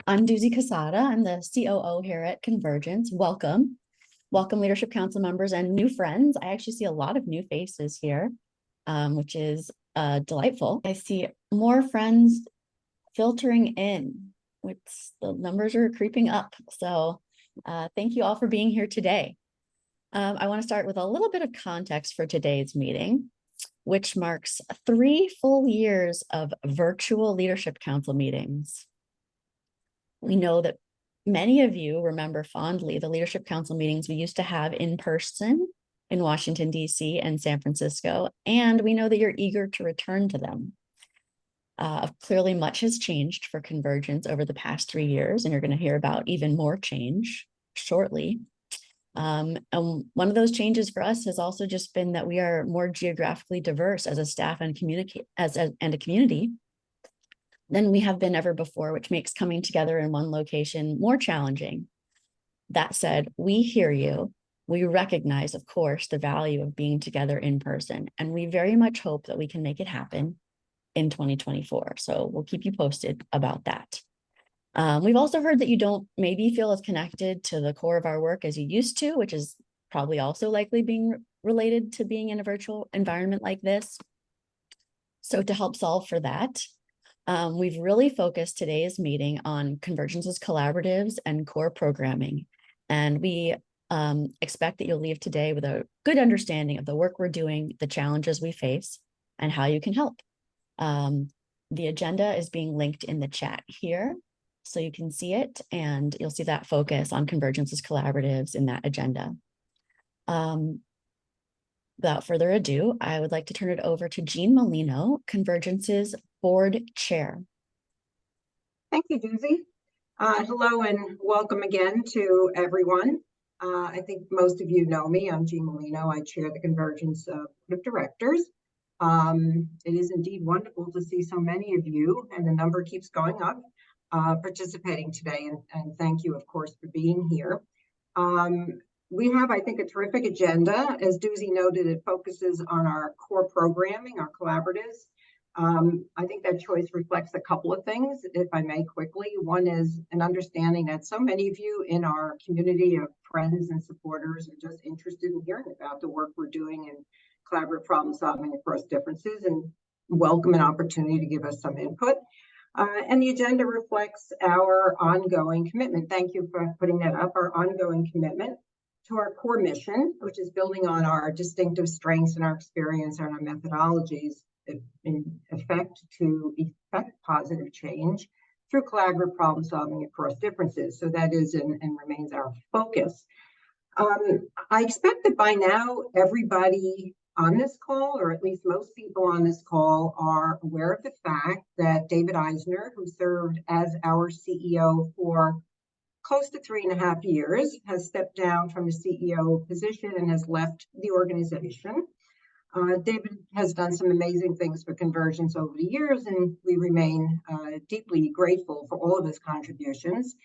I'm Dusie Cassata. I'm the COO here at Convergence. Welcome. Welcome, Leadership Council members and new friends. I actually see a lot of new faces here, which is delightful. I see more friends filtering in, which the numbers are creeping up. So thank you all for being here today. I want to start with a little bit of context for today's meeting, which marks 3 full years of virtual Leadership Council meetings. We know that many of you remember fondly the Leadership Council meetings we used to have in person in Washington, D.C. and San Francisco, and we know that you're eager to return to them. Clearly, much has changed for Convergence over the past 3 years, and you're going to hear about even more change shortly. And one of those changes for us has also just been that we are more geographically diverse as a staff and a community than we have been ever before, which makes coming together in one location more challenging. That said, we hear you. We recognize, of course, the value of being together in person, and we very much hope that we can make it happen in 2024. So we'll keep you posted about that. We've also heard that you don't maybe feel as connected to the core of our work as you used to, which is probably also likely being related to being in a virtual environment like this. So to help solve for that, we've really focused today's meeting on Convergence's collaboratives and core programming. And we expect that you'll leave today with a good understanding of the work we're doing, the challenges we face, and how you can help. The agenda is being linked in the chat here, so you can see it, and you'll see that focus on Convergence's collaboratives in that agenda. Without further ado, I would like to turn it over to Jean Molino, Convergence's board chair. Thank you, Dusie. Hello and welcome again to everyone. I think most of you know me. I'm Jean Molino. I chair the Convergence Board of Directors. It is indeed wonderful to see so many of you, and the number keeps going up, participating today. And thank you, of course, for being here. We have, I think, a terrific agenda. As Dusie noted, it focuses on our core programming, our collaboratives. I think that choice reflects a couple of things, if I may quickly. One is an understanding that so many of you in our community of friends and supporters are just interested in hearing about the work we're doing in collaborative problem solving across differences, and welcome an opportunity to give us some input. And the agenda reflects our ongoing commitment. Thank you for putting that up, our ongoing commitment to our core mission, which is building on our distinctive strengths and our experience and our methodologies in effect to effect positive change through collaborative problem solving across differences. So that is and remains our focus. I expect that by now everybody on this call, or at least most people on this call, are aware of the fact that David Eisner, who served as our CEO for close to 3.5 years, has stepped down from the CEO position and has left the organization. David has done some amazing things for Convergence over the years, and we remain deeply grateful for all of his contributions.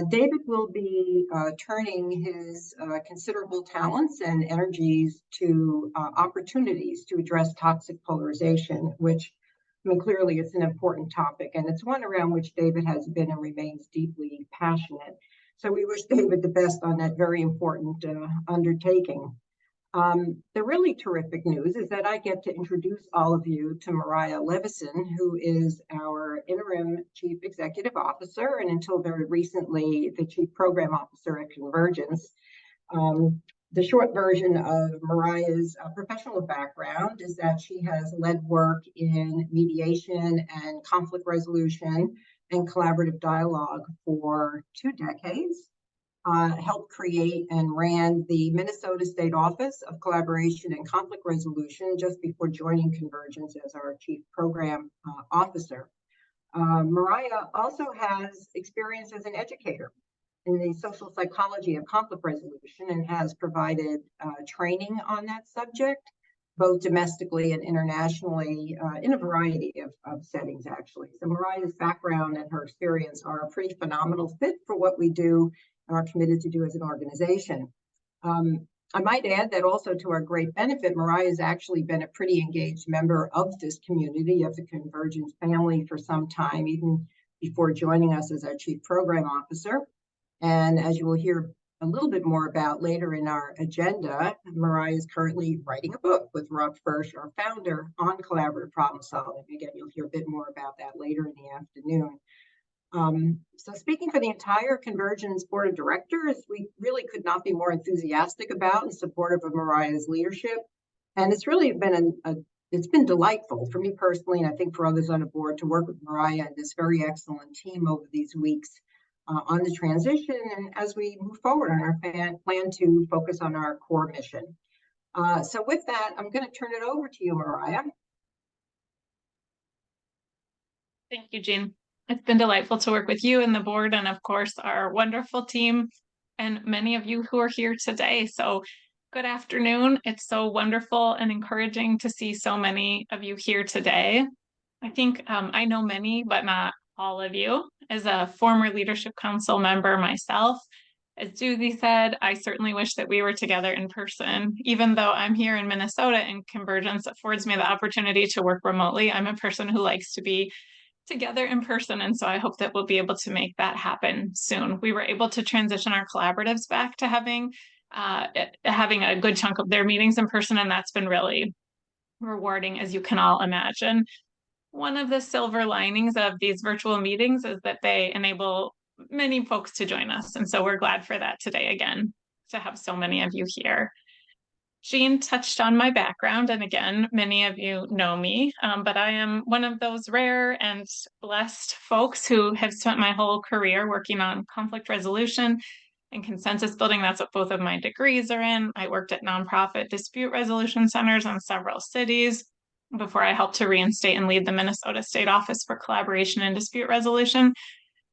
David will be turning his considerable talents and energies to opportunities to address toxic polarization, which, I mean, clearly it's an important topic, and it's one around which David has been and remains deeply passionate. So we wish David the best on that very important undertaking. The really terrific news is that I get to introduce all of you to Mariah Levison, who is our interim Chief Executive Officer, and until very recently, the Chief Program Officer at Convergence. The short version of Mariah's professional background is that she has led work in mediation and conflict resolution and collaborative dialogue for 2 decades. Helped create and ran the Minnesota State Office of Collaboration and Conflict Resolution just before joining Convergence as our Chief Program Officer. Mariah also has experience as an educator in the social psychology of conflict resolution and has provided training on that subject, both domestically and internationally, in a variety of settings, actually. So Mariah's background and her experience are a pretty phenomenal fit for what we do and are committed to do as an organization. I might add that also to our great benefit, Mariah has actually been a pretty engaged member of this community, of the Convergence family for some time, even before joining us as our Chief Program Officer. And as you will hear a little bit more about later in our agenda, Mariah is currently writing a book with Rob Fersh, our founder, on collaborative problem solving. Again, you'll hear a bit more about that later in the afternoon. So speaking for the entire Convergence Board of Directors, we really could not be more enthusiastic about and supportive of Mariah's leadership. And it's really been it's been delightful for me personally, and I think for others on the board, to work with Mariah and this very excellent team over these weeks on the transition, and as we move forward on our plan to focus on our core mission. So with that, I'm going to turn it over to you, Mariah. Thank you, Jean. It's been delightful to work with you and the board, and of course, our wonderful team and many of you who are here today. So good afternoon. It's so wonderful and encouraging to see so many of you here today. I think I know many, but not all of you. As a former Leadership Council member myself, as Dusie said, I certainly wish that we were together in person. Even though I'm here in Minnesota and Convergence affords me the opportunity to work remotely, I'm a person who likes to be together in person. And so I hope that we'll be able to make that happen soon. We were able to transition our collaboratives back to having a good chunk of their meetings in person, and that's been really rewarding, as you can all imagine. One of the silver linings of these virtual meetings is that they enable many folks to join us. And so we're glad for that today again, to have so many of you here. Jean touched on my background, and again, many of you know me, but I am one of those rare and blessed folks who have spent my whole career working on conflict resolution and consensus building. That's what both of my degrees are in. I worked at nonprofit dispute resolution centers in several cities before I helped to reinstate and lead the Minnesota State Office for Collaboration and Dispute Resolution,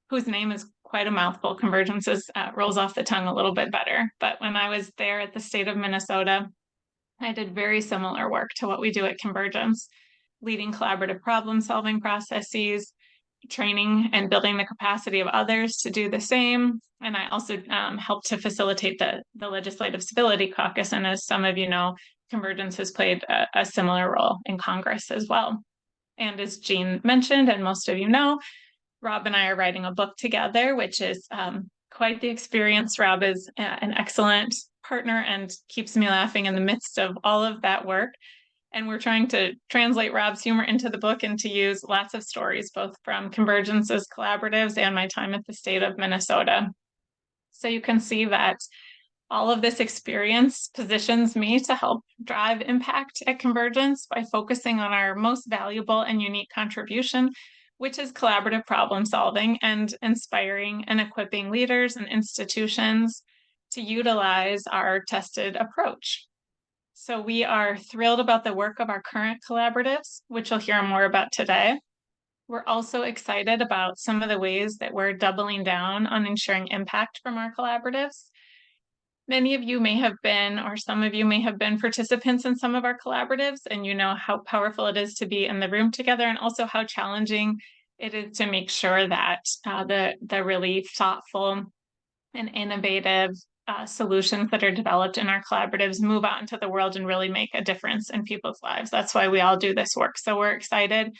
whose name is quite a mouthful. Convergence rolls off the tongue a little bit better. But when I was there at the state of Minnesota, I did very similar work to what we do at Convergence, leading collaborative problem-solving processes, training and building the capacity of others to do the same. And I also helped to facilitate the Legislative Civility Caucus. And as some of you know, Convergence has played a similar role in Congress as well. And as Jean mentioned, and most of you know, Rob and I are writing a book together, which is quite the experience. Rob is an excellent partner and keeps me laughing in the midst of all of that work. And we're trying to translate Rob's humor into the book and to use lots of stories, both from Convergence's collaboratives and my time at the state of Minnesota. So you can see that all of this experience positions me to help drive impact at Convergence by focusing on our most valuable and unique contribution, which is collaborative problem solving and inspiring and equipping leaders and institutions to utilize our tested approach. So we are thrilled about the work of our current collaboratives, which you'll hear more about today. We're also excited about some of the ways that we're doubling down on ensuring impact from our collaboratives. Many of you may have been, or some of you may have been, participants in some of our collaboratives, and you know how powerful it is to be in the room together, and also how challenging it is to make sure that the really thoughtful and innovative solutions that are developed in our collaboratives move out into the world and really make a difference in people's lives. That's why we all do this work. So we're excited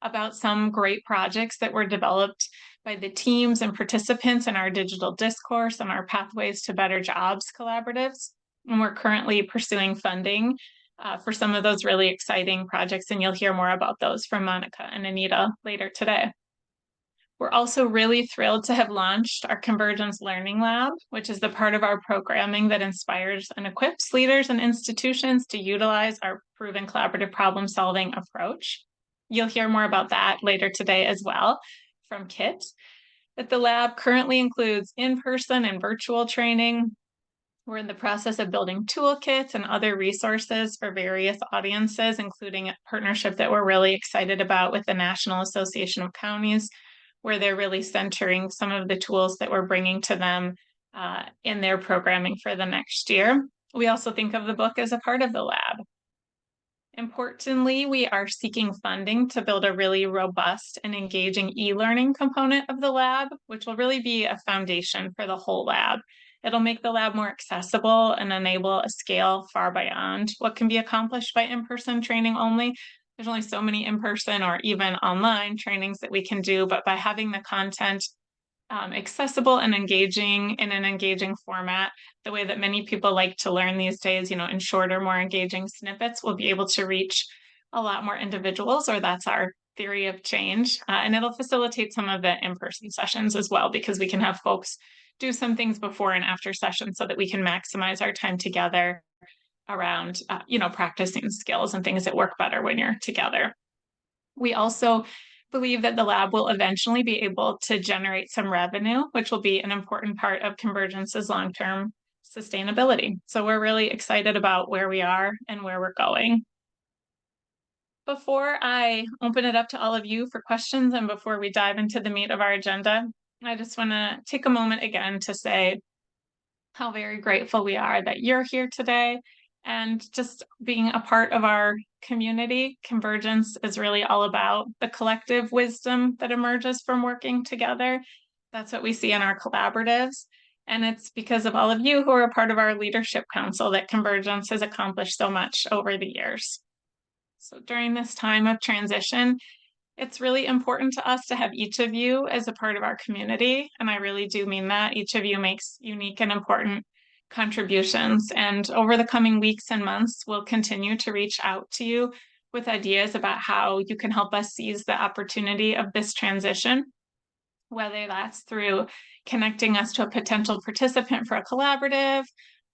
about some great projects that were developed by the teams and participants in our digital discourse and our Pathways to Better Jobs collaboratives. And we're currently pursuing funding for some of those really exciting projects, and you'll hear more about those from Monica and Anita later today. We're also really thrilled to have launched our Convergence Learning Lab, which is the part of our programming that inspires and equips leaders and institutions to utilize our proven collaborative problem-solving approach. You'll hear more about that later today as well from Kit. But the lab currently includes in-person and virtual training. We're in the process of building toolkits and other resources for various audiences, including a partnership that we're really excited about with the National Association of Counties, where they're really centering some of the tools that we're bringing to them in their programming for the next year. We also think of the book as a part of the lab. Importantly, we are seeking funding to build a really robust and engaging e-learning component of the lab, which will really be a foundation for the whole lab. It'll make the lab more accessible and enable a scale far beyond what can be accomplished by in-person training only, there's only so many in-person or even online trainings that we can do, but by having the content accessible and engaging in an engaging format, the way that many people like to learn these days, in shorter, more engaging snippets, we'll be able to reach a lot more individuals, or that's our theory of change. And it'll facilitate some of the in-person sessions as well, because we can have folks do some things before and after sessions so that we can maximize our time together around, practicing skills and things that work better when you're together. We also believe that the lab will eventually be able to generate some revenue, which will be an important part of Convergence's long-term sustainability. So we're really excited about where we are and where we're going. Before I open it up to all of you for questions and before we dive into the meat of our agenda, I just want to take a moment again to say how very grateful we are that you're here today and just being a part of our community. Convergence is really all about the collective wisdom that emerges from working together. That's what we see in our collaboratives. And it's because of all of you who are a part of our leadership council that Convergence has accomplished so much over the years. So during this time of transition, it's really important to us to have each of you as a part of our community. And I really do mean that. Each of you makes unique and important contributions. And over the coming weeks and months, we'll continue to reach out to you with ideas about how you can help us seize the opportunity of this transition, whether that's through connecting us to a potential participant for a collaborative,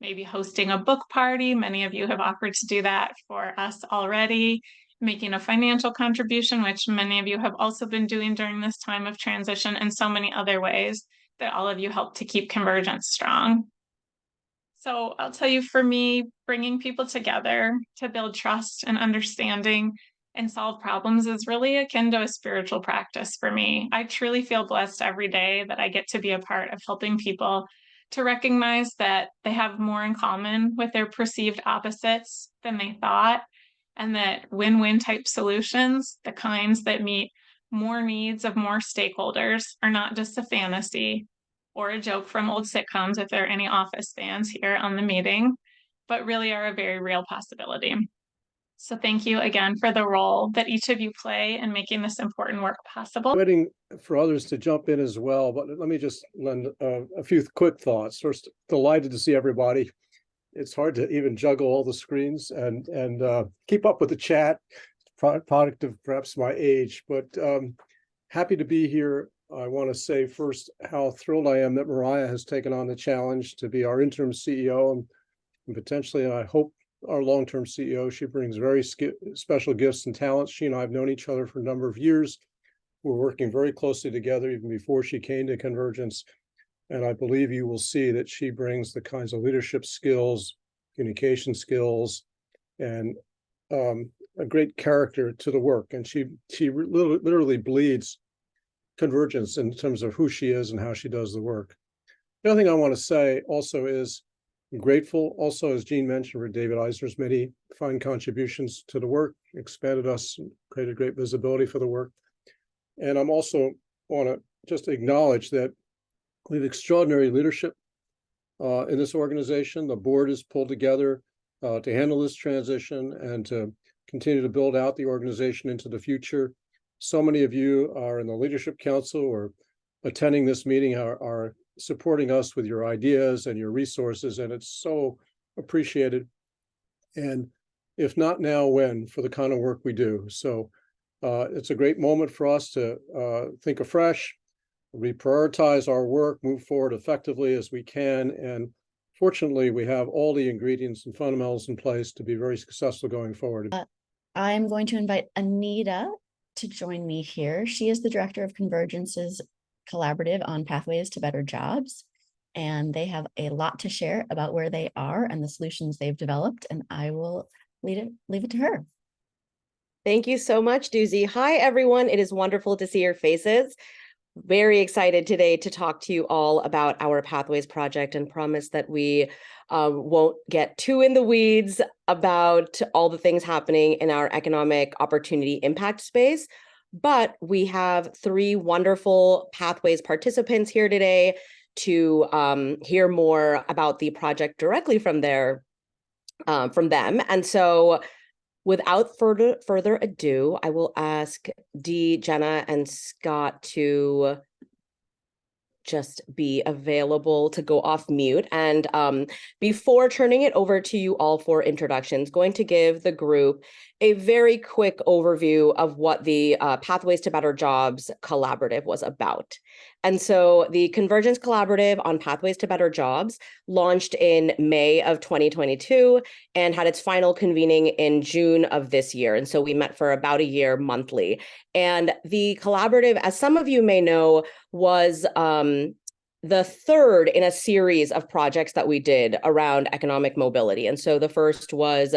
maybe hosting a book party. Many of you have offered to do that for us already. Making a financial contribution, which many of you have also been doing during this time of transition, and so many other ways that all of you help to keep Convergence strong. So I'll tell you, for me, bringing people together to build trust and understanding and solve problems is really akin to a spiritual practice for me. I truly feel blessed every day that I get to be a part of helping people to recognize that they have more in common with their perceived opposites than they thought, and that win-win type solutions, the kinds that meet more needs of more stakeholders, are not just a fantasy or a joke from old sitcoms, if there are any Office fans here on the meeting, but really are a very real possibility. So thank you again for the role that each of you play in making this important work possible. Waiting for others to jump in as well, but let me just lend a few quick thoughts. First, delighted to see everybody. It's hard to even juggle all the screens and keep up with the chat, product of perhaps my age, but happy to be here. I want to say first how thrilled I am that Mariah has taken on the challenge to be our interim CEO and potentially, and I hope, our long-term CEO. She brings very special gifts and talents. She and I have known each other for a number of years. We're working very closely together even before she came to Convergence. And I believe you will see that she brings the kinds of leadership skills, communication skills, and a great character to the work. And she literally bleeds Convergence in terms of who she is and how she does the work. The other thing I want to say also is I'm grateful also, as Jean mentioned, for David Eisner's many fine contributions to the work, expanded us, and created great visibility for the work. And I'm also want to just acknowledge that we have extraordinary leadership in this organization. The board is pulled together to handle this transition and to continue to build out the organization into the future. So many of you are in the Leadership Council or attending this meeting are supporting us with your ideas and your resources, and it's so appreciated. And if not now, when, for the kind of work we do. So it's a great moment for us to think afresh, reprioritize our work, move forward effectively as we can. And fortunately, we have all the ingredients and fundamentals in place to be very successful going forward. I'm going to invite Anita to join me here. She is the director of Convergence's collaborative on pathways to better jobs, and they have a lot to share about where they are and the solutions they've developed, and I will leave it to her. Thank you so much, Dusie. Hi, everyone. It is wonderful to see your faces. Very excited today to talk to you all about our Pathways project, and promise that we won't get too in the weeds about all the things happening in our economic opportunity impact space. But we have 3 wonderful Pathways participants here today to hear more about the project directly from them. And so without further ado, I will ask Dee, Jenna, and Scott to just be available to go off mute. And before turning it over to you all for introductions, going to give the group a very quick overview of what the Pathways to Better Jobs Collaborative was about. And so the Convergence Collaborative on Pathways to Better Jobs launched in May of 2022 and had its final convening in June of this year. And so we met for about a year monthly. And the collaborative, as some of you may know, was the third in a series of projects that we did around economic mobility. And so the first was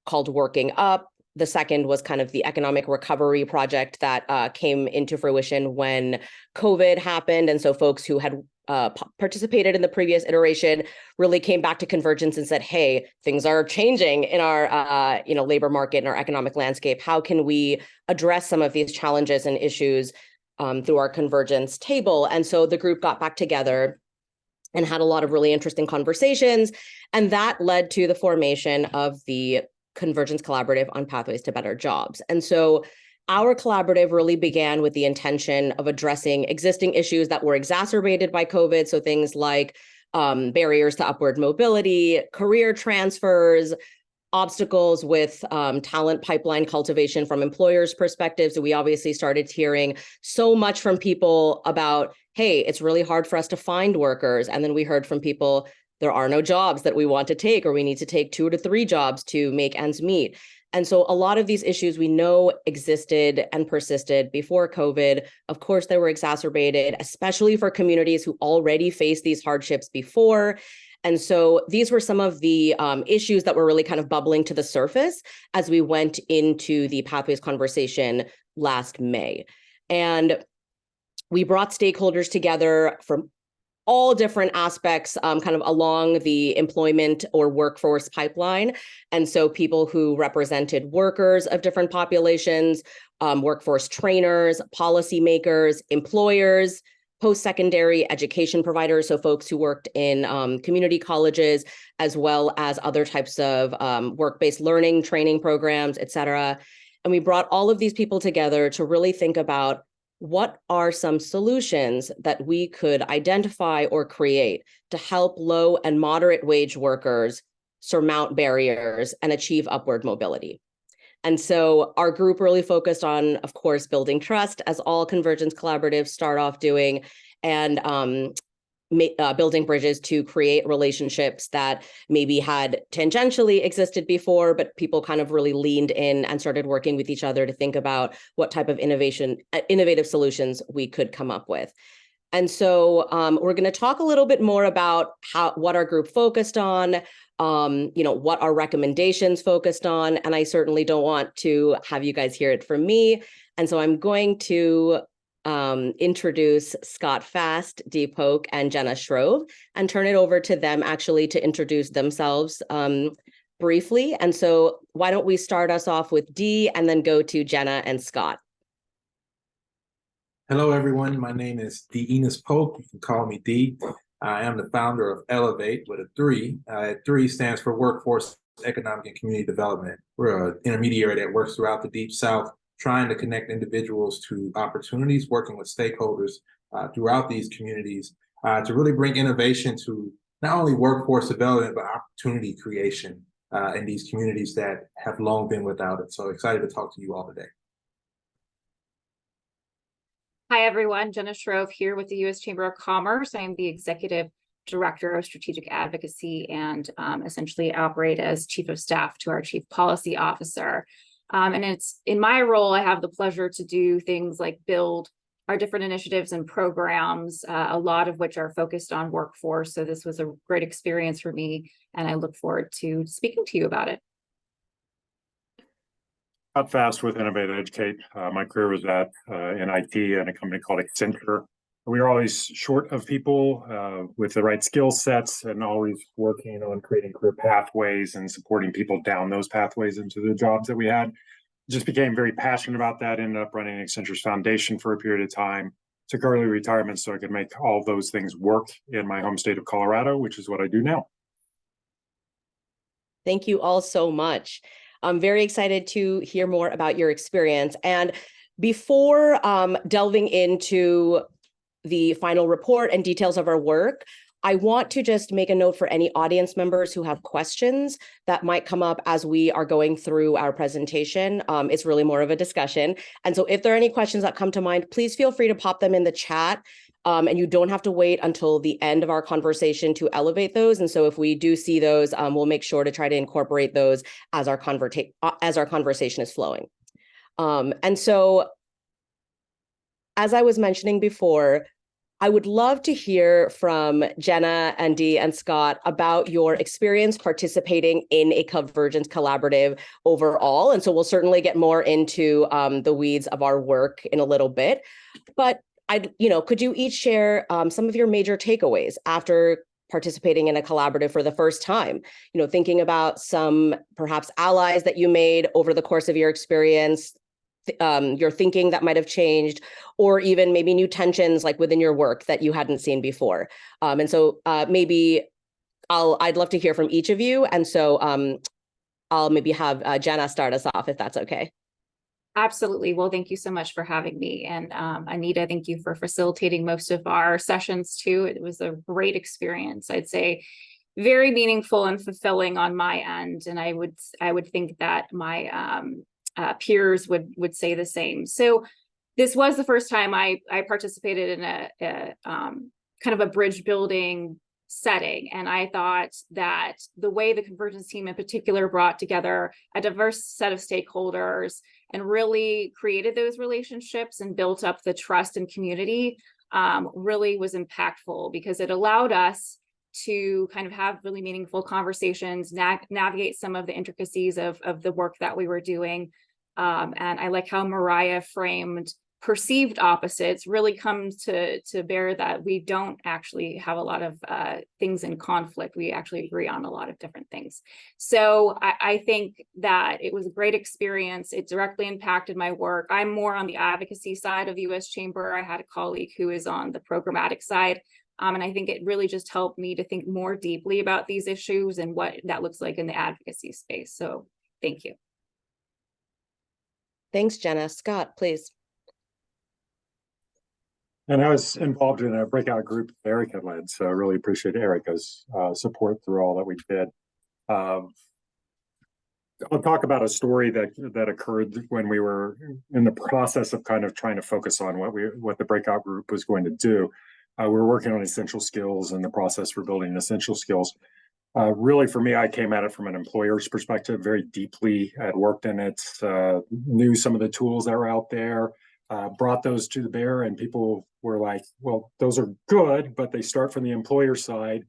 called Working Up. The second was kind of the economic recovery project that came into fruition when COVID happened. And so folks who had participated in the previous iteration really came back to Convergence and said, hey, things are changing in our labor market and our economic landscape. How can we address some of these challenges and issues through our Convergence table? And so the group got back together and had a lot of really interesting conversations. And that led to the formation of the Convergence Collaborative on Pathways to Better Jobs. And so our collaborative really began with the intention of addressing existing issues that were exacerbated by COVID. So things like barriers to upward mobility, career transfers, obstacles with talent pipeline cultivation from employers' perspectives. So we obviously started hearing so much from people about, hey, it's really hard for us to find workers. And then we heard from people, there are no jobs that we want to take, or we need to take 2 to 3 jobs to make ends meet. And so a lot of these issues we know existed and persisted before COVID. Of course, they were exacerbated, especially for communities who already faced these hardships before. And so these were some of the issues that were really kind of bubbling to the surface as we went into the Pathways conversation last May. And we brought stakeholders together from all different aspects kind of along the employment or workforce pipeline. And so people who represented workers of different populations, workforce trainers, policymakers, employers, post-secondary education providers, so folks who worked in community colleges, as well as other types of work-based learning, training programs, et cetera. And we brought all of these people together to really think about what are some solutions that we could identify or create to help low and moderate wage workers surmount barriers and achieve upward mobility. And so our group really focused on, of course, building trust, as all Convergence collaboratives start off doing, and building bridges to create relationships that maybe had tangentially existed before, but people kind of really leaned in and started working with each other to think about what type of innovative solutions we could come up with. And so we're going to talk a little bit more about what our group focused on, what our recommendations focused on. And I certainly don't want to have you guys hear it from me. And so I'm going to introduce Scott Fast, Dee Polk, and Jenna Shrove, and turn it over to them actually to introduce themselves briefly. And so why don't we start us off with Dee and then go to Jenna and Scott. Hello, everyone. My name is Deeneaus Polk. You can call me Dee. I am the founder of Elevate with a 3. 3 stands for Workforce, Economic, and Community Development. We're an intermediary that works throughout the Deep South, trying to connect individuals to opportunities, working with stakeholders throughout these communities to really bring innovation to not only workforce development, but opportunity creation in these communities that have long been without it. So excited to talk to you all today. Hi, everyone. Jenna Shrove here with the U.S. Chamber of Commerce. I am the Executive Director of Strategic Advocacy and essentially operate as Chief of Staff to our Chief Policy Officer. And it's in my role, I have the pleasure to do things like build our different initiatives and programs, a lot of which are focused on workforce. So this was a great experience for me, and I look forward to speaking to you about it. Scott Fast with Innovate+Educate. My career was in IT and a company called Accenture. We were always short of people with the right skill sets, and always working on creating career pathways and supporting people down those pathways into the jobs that we had. Just became very passionate about that. Ended up running Accenture's foundation for a period of time. Took early retirement so I could make all those things work in my home state of Colorado, which is what I do now. Thank you all so much. I'm very excited to hear more about your experience. And before delving into the final report and details of our work, I want to just make a note for any audience members who have questions that might come up as we are going through our presentation. It's really more of a discussion. And so if there are any questions that come to mind, please feel free to pop them in the chat. And you don't have to wait until the end of our conversation to elevate those. And so if we do see those, we'll make sure to try to incorporate those as our conversation is flowing. And so, as I was mentioning before, I would love to hear from Jenna and Dee and Scott about your experience participating in a Convergence collaborative overall. And so we'll certainly get more into the weeds of our work in a little bit. But could you each share some of your major takeaways after participating in a collaborative for the first time? Thinking about some perhaps allies that you made over the course of your experience, your thinking that might have changed, or even maybe new tensions like within your work that you hadn't seen before. And so maybe I'd love to hear from each of you. And so I'll maybe have Jenna start us off if that's okay. Absolutely. Well, thank you so much for having me. And Anita, thank you for facilitating most of our sessions too. It was a great experience. I'd say very meaningful and fulfilling on my end. And I would think that my peers would say the same. So this was the first time I participated in a kind of a bridge building setting. And I thought that the way the Convergence team in particular brought together a diverse set of stakeholders and really created those relationships and built up the trust and community really was impactful, because it allowed us to kind of have really meaningful conversations, navigate some of the intricacies of the work that we were doing. And I like how Mariah framed perceived opposites really comes to bear that we don't actually have a lot of things in conflict. We actually agree on a lot of different things. So I think that it was a great experience. It directly impacted my work. I'm more on the advocacy side of US Chamber. I had a colleague who is on the programmatic side. And I think it really just helped me to think more deeply about these issues and what that looks like in the advocacy space. So thank you. Thanks, Jenna. Scott, please. And I was involved in a breakout group Erica led, so I really appreciate Erica's support through all that we did. I'll talk about a story that occurred when we were in the process of kind of trying to focus on what the breakout group was going to do. We were working on essential skills and the process for building essential skills. Really, for me, I came at it from an employer's perspective, very deeply. I'd worked in it, knew some of the tools that were out there, brought those to the bear, and people were like, well, those are good, but they start from the employer side.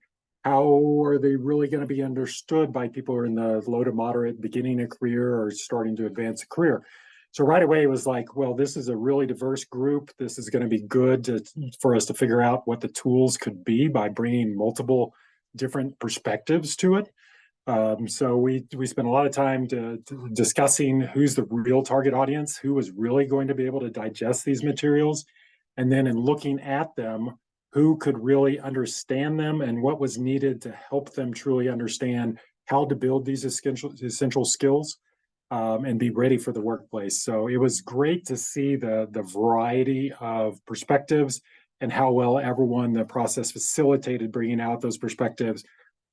How are they really going to be understood by people who are in the low to moderate, beginning a career or starting to advance a career? So right away, it was like, well, this is a really diverse group. This is going to be good for us to figure out what the tools could be by bringing multiple different perspectives to it. So we spent a lot of time discussing who's the real target audience, who was really going to be able to digest these materials, and then in looking at them, who could really understand them and what was needed to help them truly understand how to build these essential skills and be ready for the workplace. So it was great to see the variety of perspectives and how well everyone, the process facilitated bringing out those perspectives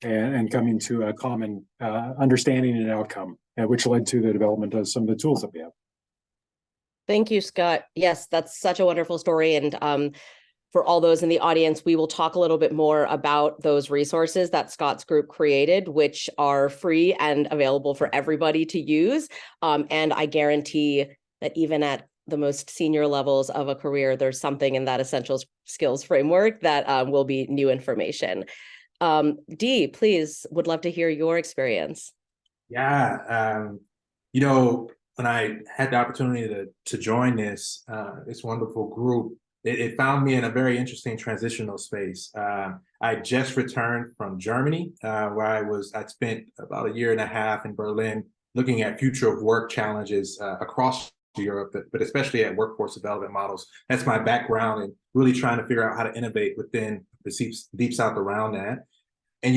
and coming to a common understanding and outcome, which led to the development of some of the tools that we have. Thank you, Scott. Yes, that's such a wonderful story. And for all those in the audience, we will talk a little bit more about those resources that Scott's group created, which are free and available for everybody to use. And I guarantee that even at the most senior levels of a career, there's something in that essential skills framework that will be new information. Dee, please, would love to hear your experience. Yeah, when I had the opportunity to join this wonderful group, it found me in a very interesting transitional space. I just returned from Germany, where I'd spent about 1.5 years in Berlin looking at future of work challenges across Europe, but especially at workforce development models. That's my background, and really trying to figure out how to innovate within the deep South around that. And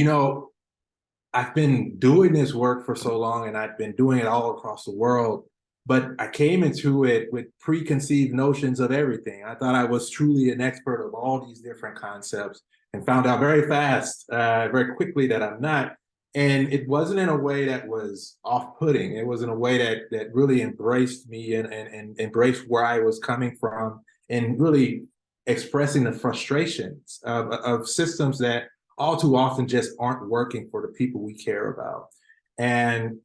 I've been doing this work for so long, and I've been doing it all across the world, but I came into it with preconceived notions of everything. I thought I was truly an expert of all these different concepts, and found out very fast, very quickly, that I'm not. And it wasn't in a way that was off-putting. It was in a way that really embraced me and embraced where I was coming from, and really expressing the frustrations of systems that all too often just aren't working for the people we care about. And,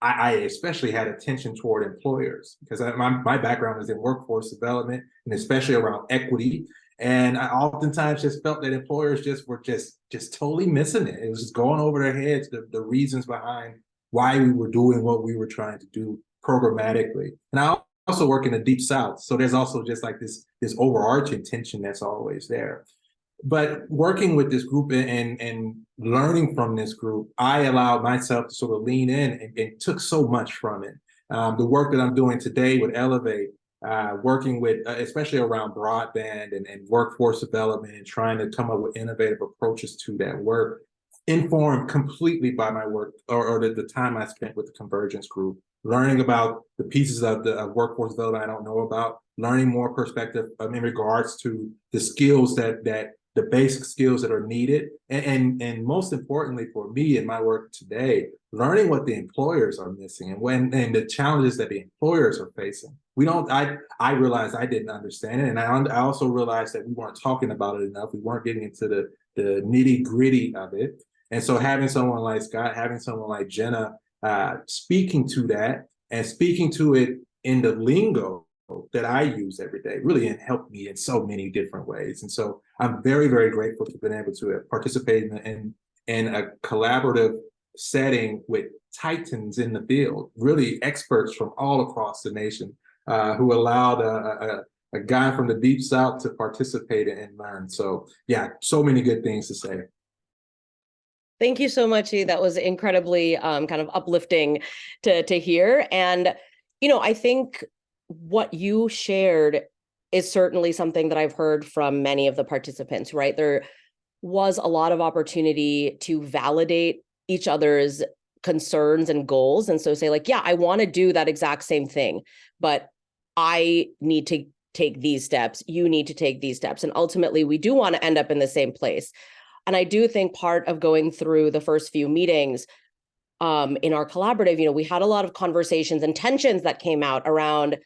I especially had attention toward employers, because my background is in workforce development, and especially around equity. And I oftentimes just felt that employers were totally missing it. It was just going over their heads, the reasons behind why we were doing what we were trying to do programmatically. And I also work in the Deep South, so there's also just like this overarching tension that's always there. But working with this group and learning from this group, I allowed myself to sort of lean in and took so much from it. The work that I'm doing today with Elevate, working with, especially around broadband and workforce development, and trying to come up with innovative approaches to that work, informed completely by my work or the time I spent with the Convergence group, learning about the pieces of the workforce development I don't know about, learning more perspective in regards to the skills that the basic skills that are needed, and most importantly for me in my work today, learning what the employers are missing and the challenges that the employers are facing. I realized I didn't understand it, and I also realized that we weren't talking about it enough. We weren't getting into the nitty gritty of it. And so having someone like Scott, having someone like Jenna, speaking to that and speaking to it in the lingo that I use every day really helped me in so many different ways. And so I'm very, very grateful to have been able to participate in a collaborative setting with titans in the field, really experts from all across the nation, who allowed a guy from the Deep South to participate and learn. So yeah, so many good things to say. Thank you so much. That was incredibly kind of uplifting to hear. And, I think what you shared is certainly something that I've heard from many of the participants, right? There was a lot of opportunity to validate each other's concerns and goals. And so say like, yeah, I want to do that exact same thing, but I need to take these steps. You need to take these steps. And ultimately, we do want to end up in the same place. And I do think part of going through the first few meetings in our collaborative, we had a lot of conversations and tensions that came out around,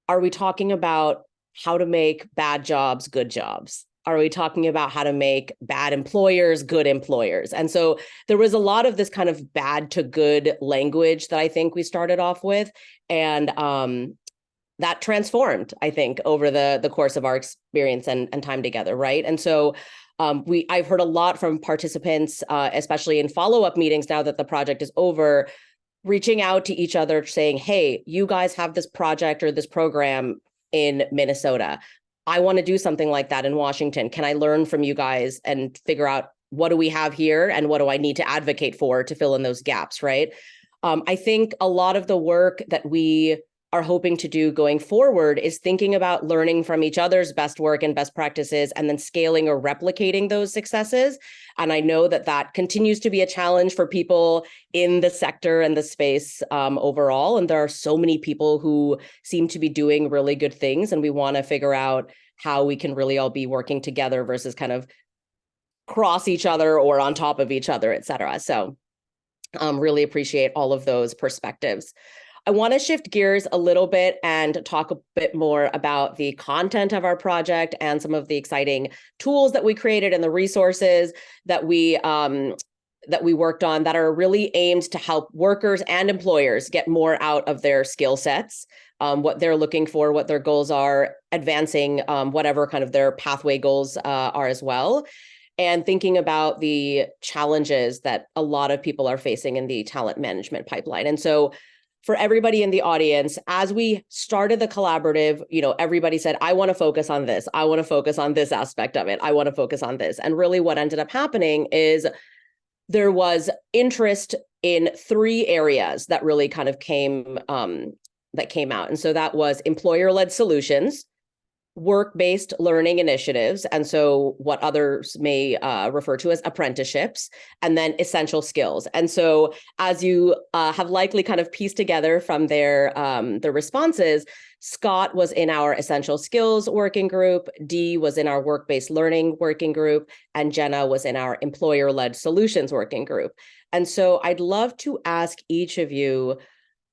are we talking about how to make bad jobs good jobs? Are we talking about how to make bad employers good employers? And so there was a lot of this kind of bad to good language that I think we started off with. And that transformed, I think, over the course of our experience and time together, right? And so I've heard a lot from participants, especially in follow-up meetings now that the project is over, reaching out to each other saying, hey, you guys have this project or this program in Minnesota. I want to do something like that in Washington. Can I learn from you guys and figure out what do we have here and what do I need to advocate for to fill in those gaps, right? I think a lot of the work that we are hoping to do going forward is thinking about learning from each other's best work and best practices and then scaling or replicating those successes. And I know that continues to be a challenge for people in the sector and the space overall. And there are so many people who seem to be doing really good things. And we want to figure out how we can really all be working together versus kind of cross each other or on top of each other, et cetera. So really appreciate all of those perspectives. I want to shift gears a little bit and talk a bit more about the content of our project and some of the exciting tools that we created and the resources that we worked on that are really aimed to help workers and employers get more out of their skill sets, what they're looking for, what their goals are, advancing whatever kind of their pathway goals are as well, and thinking about the challenges that a lot of people are facing in the talent management pipeline. And so for everybody in the audience, as we started the collaborative, everybody said, I want to focus on this. I want to focus on this aspect of it. I want to focus on this. And really what ended up happening is there was interest in 3 areas that really kind of came out. And so that was employer-led solutions, work-based learning initiatives, and so what others may refer to as apprenticeships, and then essential skills. And so, as you have likely kind of pieced together from their responses, Scott was in our essential skills working group, Dee was in our work-based learning working group, and Jenna was in our employer-led solutions working group. And so I'd love to ask each of you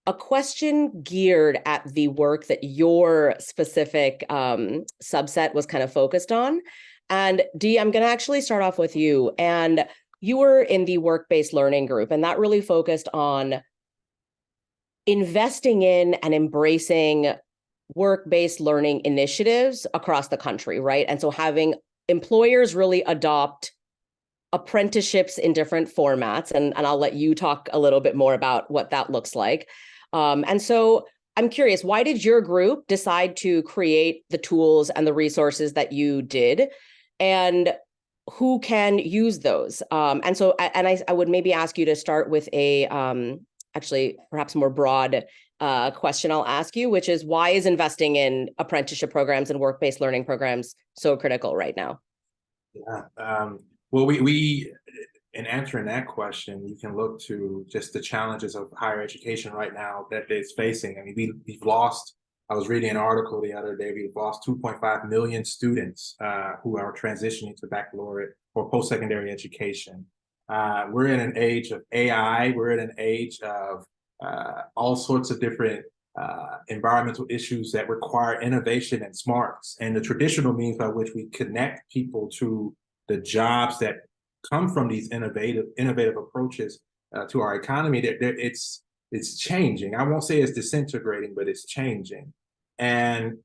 a question geared at the work that your specific subset was kind of focused on. And Dee, I'm going to actually start off with you. And you were in the work-based learning group, and that really focused on investing in and embracing work-based learning initiatives across the country, right? And so having employers really adopt apprenticeships in different formats, and I'll let you talk a little bit more about what that looks like. And so I'm curious, why did your group decide to create the tools and the resources that you did, and who can use those? And so I would maybe ask you to start with a actually perhaps more broad question I'll ask you, which is, why is investing in apprenticeship programs and work-based learning programs so critical right now? Yeah, well, we in answering that question, you can look to just the challenges of higher education right now that it's facing. I mean, we've lost, I was reading an article the other day, we've lost 2.5 million students who are transitioning to baccalaureate or post-secondary education. We're in an age of AI, we're in an age of all sorts of different environmental issues that require innovation and smarts. And the traditional means by which we connect people to the jobs that come from these innovative approaches to our economy, it's changing. I won't say it's disintegrating, but it's changing. And,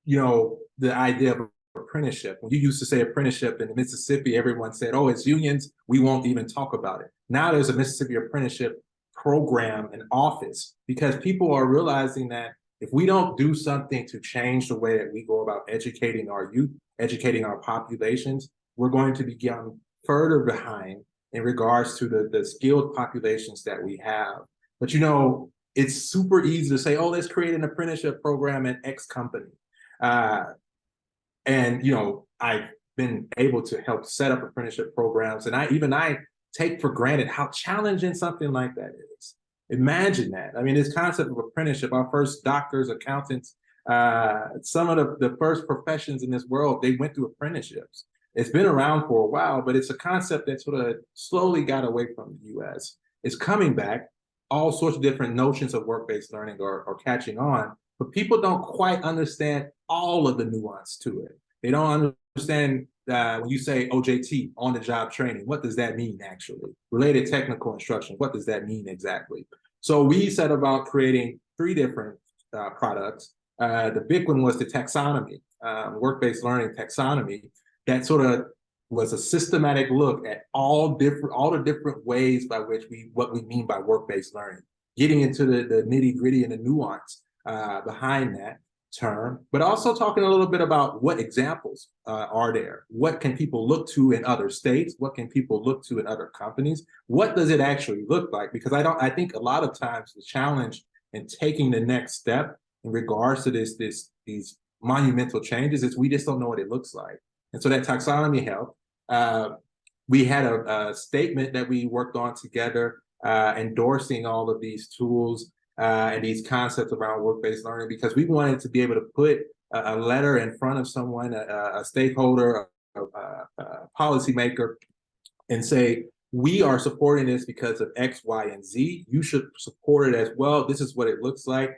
you know, the idea of apprenticeship, when you used to say apprenticeship in Mississippi, everyone said, oh, it's unions, we won't even talk about it. Now there's a Mississippi apprenticeship program and office, because people are realizing that if we don't do something to change the way that we go about educating our youth, educating our populations, we're going to become further behind in regards to the skilled populations that we have. But, you know, it's super easy to say, oh, let's create an apprenticeship program at X company. And, you know, I've been able to help set up apprenticeship programs, and I take for granted how challenging something like that is. Imagine that. I mean, this concept of apprenticeship, our first doctors, accountants, some of the first professions in this world, they went through apprenticeships. It's been around for a while, but it's a concept that sort of slowly got away from the US. It's coming back. All sorts of different notions of work-based learning are catching on, but people don't quite understand all of the nuance to it. They don't understand when you say OJT, on-the-job training, what does that mean actually? Related technical instruction, what does that mean exactly? So we set about creating 3 different products. The big one was the taxonomy, work-based learning taxonomy, that sort of was a systematic look at all the different ways by which what we mean by work-based learning, getting into the nitty-gritty and the nuance behind that term, but also talking a little bit about what examples are there. What can people look to in other states? What can people look to in other companies? What does it actually look like? Because I think a lot of times the challenge in taking the next step in regards to these monumental changes is we just don't know what it looks like. And so that taxonomy helped. We had a statement that we worked on together, endorsing all of these tools and these concepts around work-based learning, because we wanted to be able to put a letter in front of someone, a stakeholder, a policymaker, and say, we are supporting this because of X, Y, and Z. You should support it as well. This is what it looks like.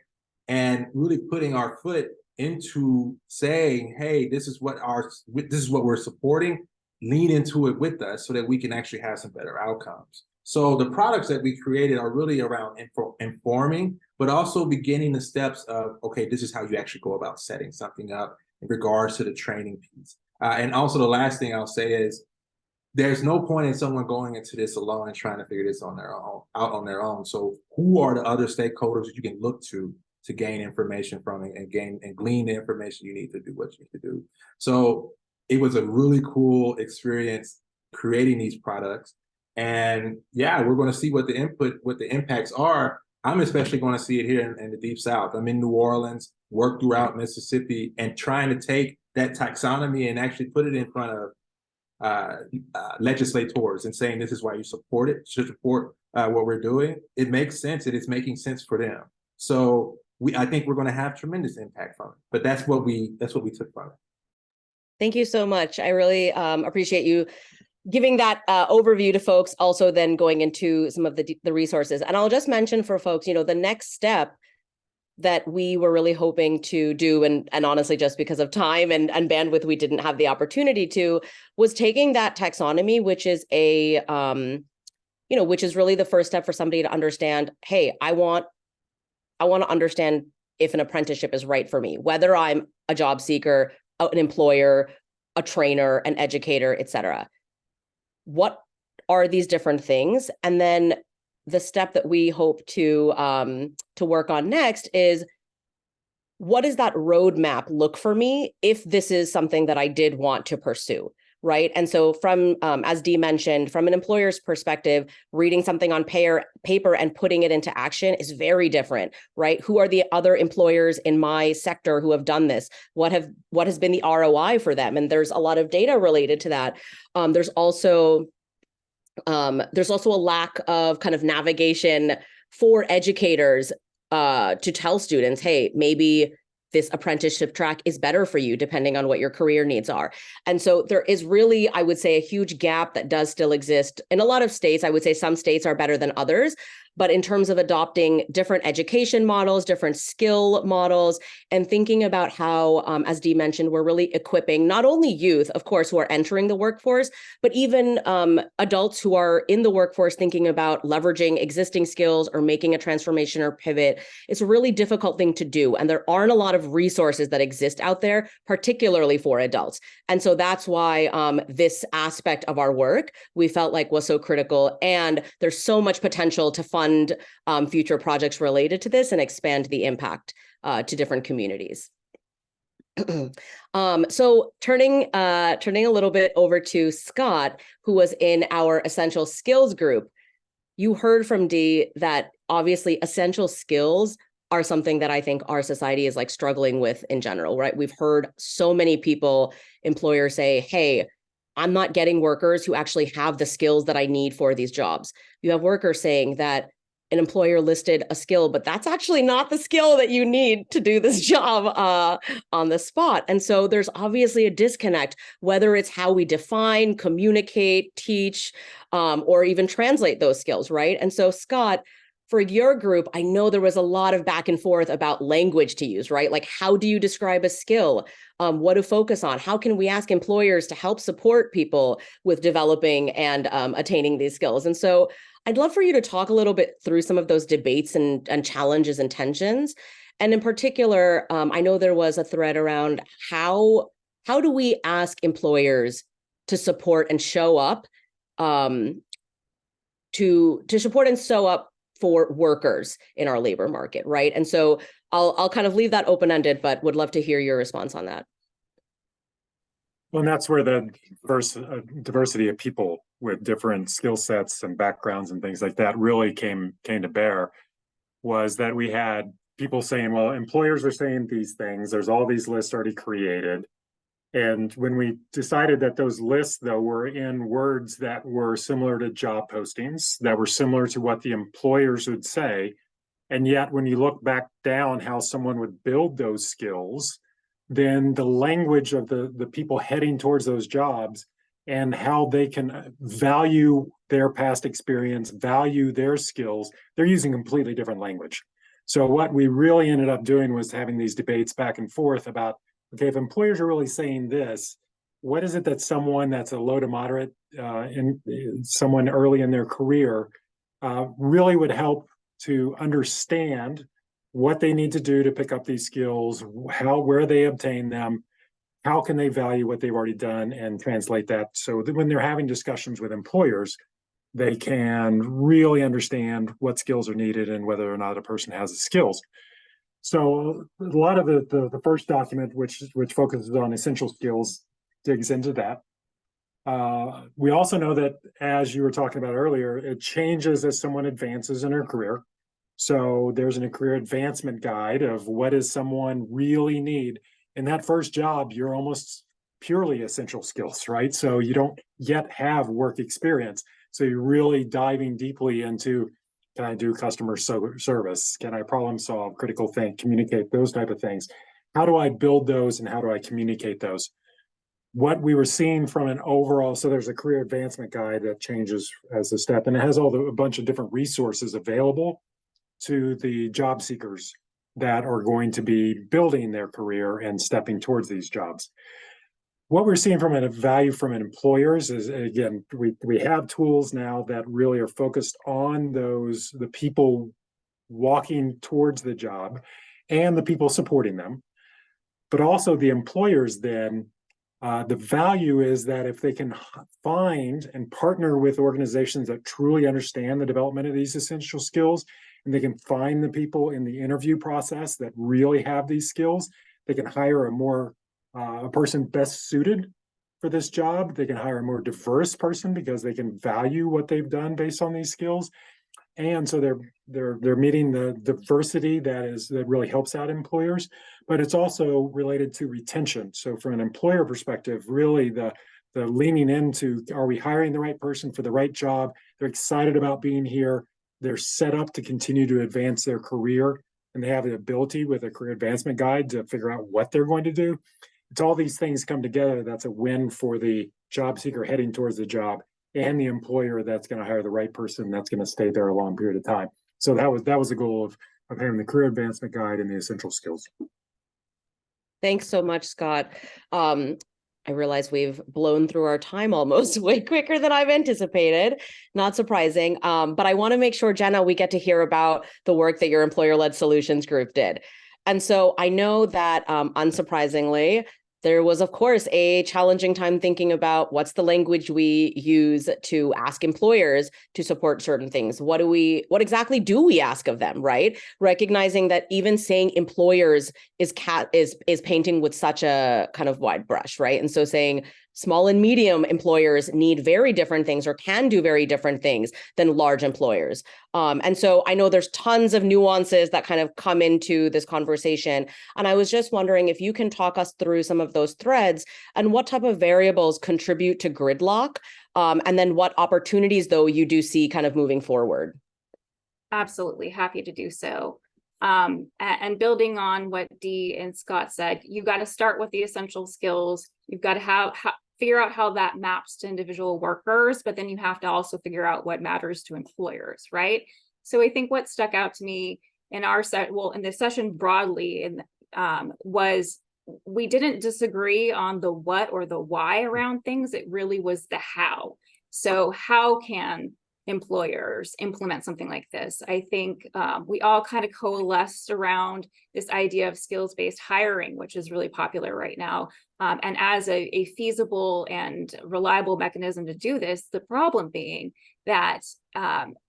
And really putting our foot into saying, hey, this is what we're supporting. Lean into it with us so that we can actually have some better outcomes. So the products that we created are really around informing, but also beginning the steps of, okay, this is how you actually go about setting something up in regards to the training piece. And also the last thing I'll say is, there's no point in someone going into this alone and trying to figure this out on their own. So who are the other stakeholders that you can look to gain information from and glean the information you need to do what you need to do? So it was a really cool experience creating these products. And yeah, we're going to see what the impacts are. I'm especially going to see it here in the Deep South. I'm in New Orleans, work throughout Mississippi, and trying to take that taxonomy and actually put it in front of legislators and saying this is why you support it, should support what we're doing. It makes sense. It is making sense for them. So I think we're going to have tremendous impact from it. But that's what we took from it. Thank you so much. I really appreciate you giving that overview to folks, also then going into some of the resources. And I'll just mention for folks, the next step that we were really hoping to do, and honestly, just because of time and bandwidth, we didn't have the opportunity to, was taking that taxonomy, which is which is really the first step for somebody to understand, hey, I want to understand if an apprenticeship is right for me, whether I'm a job seeker, an employer, a trainer, an educator, et cetera. What are these different things? And then the step that we hope to work on next is, what does that roadmap look for me if this is something that I did want to pursue, right? And so from, as Dee mentioned, from an employer's perspective, reading something on paper and putting it into action is very different, right? Who are the other employers in my sector who have done this? What has been the ROI for them? And there's a lot of data related to that. There's also a lack of kind of navigation for educators to tell students, hey, maybe this apprenticeship track is better for you depending on what your career needs are. And so there is really, I would say, a huge gap that does still exist in a lot of states. I would say some states are better than others, but in terms of adopting different education models, different skill models, and thinking about how, as Dee mentioned, we're really equipping not only youth, of course, who are entering the workforce, but even adults who are in the workforce thinking about leveraging existing skills or making a transformation or pivot. It's a really difficult thing to do. And there aren't a lot of resources that exist out there, particularly for adults. And so that's why this aspect of our work we felt like was so critical. And there's so much potential to fund future projects related to this and expand the impact to different communities. So turning a little bit over to Scott, who was in our essential skills group, you heard from Dee that obviously essential skills are something that I think our society is like struggling with in general, right? We've heard so many people, employers say, hey, I'm not getting workers who actually have the skills that I need for these jobs. You have workers saying that an employer listed a skill, but that's actually not the skill that you need to do this job on the spot. And so there's obviously a disconnect, whether it's how we define, communicate, teach, or even translate those skills, right? And so Scott, for your group, I know there was a lot of back and forth about language to use, right? Like, how do you describe a skill? What to focus on? How can we ask employers to help support people with developing and attaining these skills? And so I'd love for you to talk a little bit through some of those debates and challenges and tensions. And in particular, I know there was a thread around how do we ask employers to support and show up to support and show up for workers in our labor market, right? And so I'll kind of leave that open-ended, but would love to hear your response on that. Well, and that's where the diversity of people with different skill sets and backgrounds and things like that really came to bear, was that we had people saying, well, employers are saying these things, there's all these lists already created. And when we decided that those lists, though, were in words that were similar to job postings, that were similar to what the employers would say, and yet when you look back down how someone would build those skills, then the language of the people heading towards those jobs and how they can value their past experience, value their skills, they're using completely different language. So what we really ended up doing was having these debates back and forth about, okay, if employers are really saying this, what is it that someone that's a low to moderate, someone early in their career really would help to understand what they need to do to pick up these skills, where they obtain them, how can they value what they've already done and translate that so that when they're having discussions with employers, they can really understand what skills are needed and whether or not a person has the skills. So a lot of the first document, which focuses on essential skills, digs into that. We also know that, as you were talking about earlier, it changes as someone advances in her career. So there's a career advancement guide of what does someone really need. In that first job, you're almost purely essential skills, right? So you don't yet have work experience. So you're really diving deeply into, can I do customer service? Can I problem solve, critical think, communicate, those type of things? How do I build those and how do I communicate those? What we were seeing from an overall, so there's a career advancement guide that changes as a step, and it has a bunch of different resources available to the job seekers that are going to be building their career and stepping towards these jobs. What we're seeing from a value from employers is, again, we have tools now that really are focused on the people walking towards the job and the people supporting them, but also the employers then. The value is that if they can find and partner with organizations that truly understand the development of these essential skills, and they can find the people in the interview process that really have these skills, they can hire a person best suited for this job. They can hire a more diverse person because they can value what they've done based on these skills. And so they're meeting the diversity that really helps out employers, but it's also related to retention. So from an employer perspective, really the leaning into, are we hiring the right person for the right job? They're excited about being here. They're set up to continue to advance their career, and they have the ability with a career advancement guide to figure out what they're going to do. It's all these things come together. That's a win for the job seeker heading towards the job and the employer that's going to hire the right person that's going to stay there a long period of time. So that was the goal of having the career advancement guide and the essential skills. Thanks so much, Scott. I realize we've blown through our time almost way quicker than I've anticipated. Not surprising. But I want to make sure, Jenna, we get to hear about the work that your employer-led solutions group did. And so I know that, unsurprisingly, there was, of course, a challenging time thinking about what's the language we use to ask employers to support certain things. What exactly do we ask of them, right? Recognizing that even saying employers is painting with such a kind of wide brush, right? And so saying small and medium employers need very different things or can do very different things than large employers. And so I know there's tons of nuances that kind of come into this conversation. And I was just wondering if you can talk us through some of those threads and what type of variables contribute to gridlock, and then what opportunities, though, you do see kind of moving forward. Absolutely, happy to do so. And building on what Dee and Scott said, you've got to start with the essential skills. You've got to figure out how that maps to individual workers, but then you have to also figure out what matters to employers, right? So I think what stuck out to me in in the session broadly, was we didn't disagree on the what or the why around things. It really was the how. So how can employers implement something like this? I think we all kind of coalesced around this idea of skills-based hiring, which is really popular right now. And as a feasible and reliable mechanism to do this, the problem being that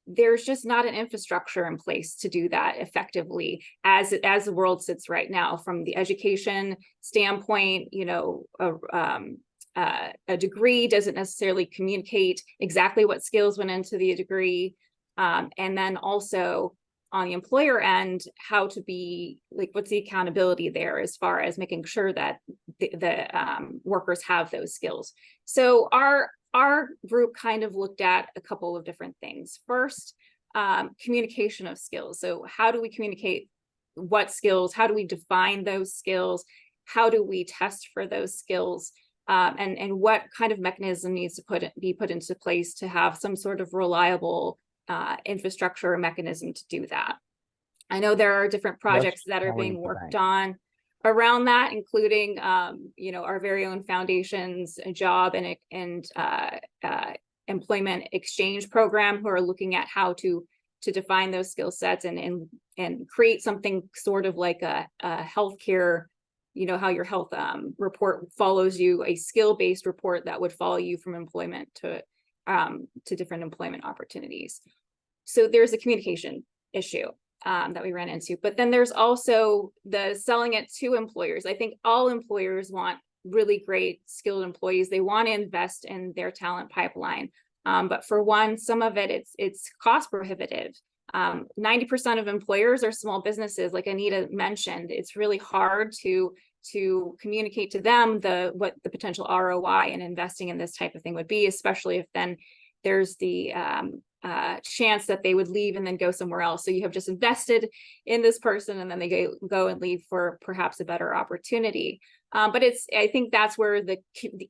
there's just not an infrastructure in place to do that effectively as the world sits right now. From the education standpoint, a degree doesn't necessarily communicate exactly what skills went into the degree. And then also on the employer end, how to be like, what's the accountability there as far as making sure that the workers have those skills. So our group kind of looked at a couple of different things. First, communication of skills. So how do we communicate what skills? How do we define those skills? How do we test for those skills? And what kind of mechanism needs to be put into place to have some sort of reliable infrastructure or mechanism to do that. I know there are different projects that are being worked on around that, including our very own foundation's job and employment exchange program, who are looking at how to define those skill sets and create something sort of like a healthcare. How your health report follows you, a skill-based report that would follow you from employment to different employment opportunities. So there's a communication issue that we ran into, but then there's also the selling it to employers. I think all employers want really great skilled employees. They want to invest in their talent pipeline, but for one, some of it's cost prohibitive. 90% of employers are small businesses, like Anita mentioned. It's really hard to communicate to them what the potential ROI in investing in this type of thing would be, especially if then there's the chance that they would leave and then go somewhere else. So you have just invested in this person and then they go and leave for perhaps a better opportunity. But I think that's where the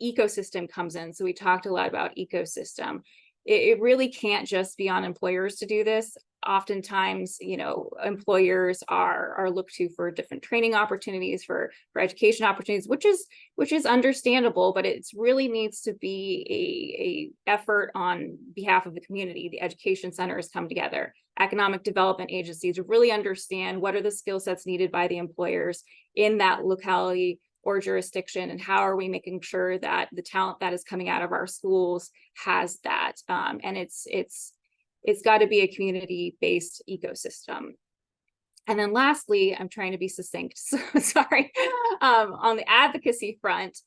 ecosystem comes in. So we talked a lot about ecosystem. It really can't just be on employers to do this. Oftentimes, employers are looked to for different training opportunities, for education opportunities, which is understandable, but it really needs to be a effort on behalf of the community. The education centers come together, economic development agencies to really understand what are the skill sets needed by the employers in that locality or jurisdiction, and how are we making sure that the talent that is coming out of our schools has that. And it's got to be a community-based ecosystem. And then lastly, I'm trying to be succinct, so sorry. On the advocacy front,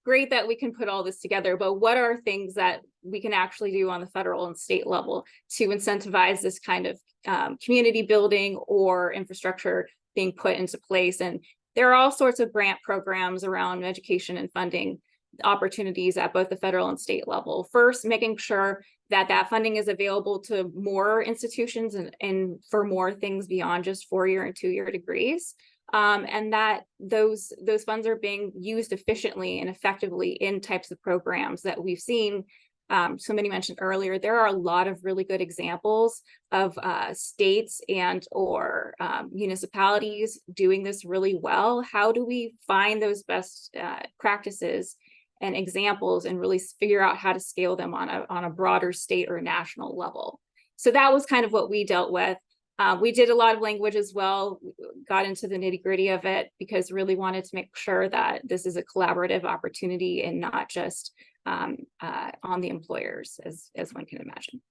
great that we can put all this together, but what are things that we can actually do on the federal and state level to incentivize this kind of community building or infrastructure being put into place? And there are all sorts of grant programs around education and funding opportunities at both the federal and state level. First, making sure that funding is available to more institutions and for more things beyond just 4-year and 2-year degrees. And that those funds are being used efficiently and effectively in types of programs that we've seen. Somebody mentioned earlier, there are a lot of really good examples of states and or municipalities doing this really well. How do we find those best practices and examples and really figure out how to scale them on a broader state or national level? So that was kind of what we dealt with. We did a lot of language as well, got into the nitty-gritty of it, because really wanted to make sure that this is a collaborative opportunity and not just on the employers, as one can imagine.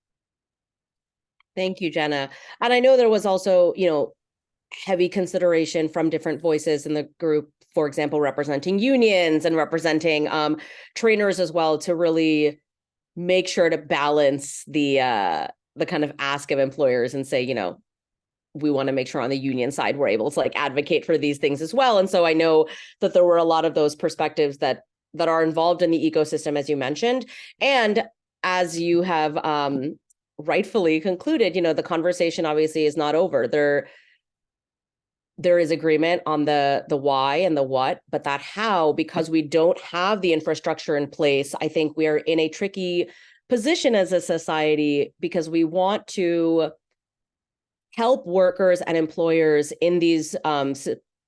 Thank you, Jenna. And I know there was also, heavy consideration from different voices in the group, for example, representing unions and representing trainers as well, to really make sure to balance the kind of ask of employers and say, we want to make sure on the union side we're able to advocate for these things as well. And so I know that there were a lot of those perspectives that are involved in the ecosystem, as you mentioned. And as you have rightfully concluded, the conversation obviously is not over. There is agreement on the why and the what, but that how, because we don't have the infrastructure in place, I think we are in a tricky position as a society, because we want to help workers and employers in these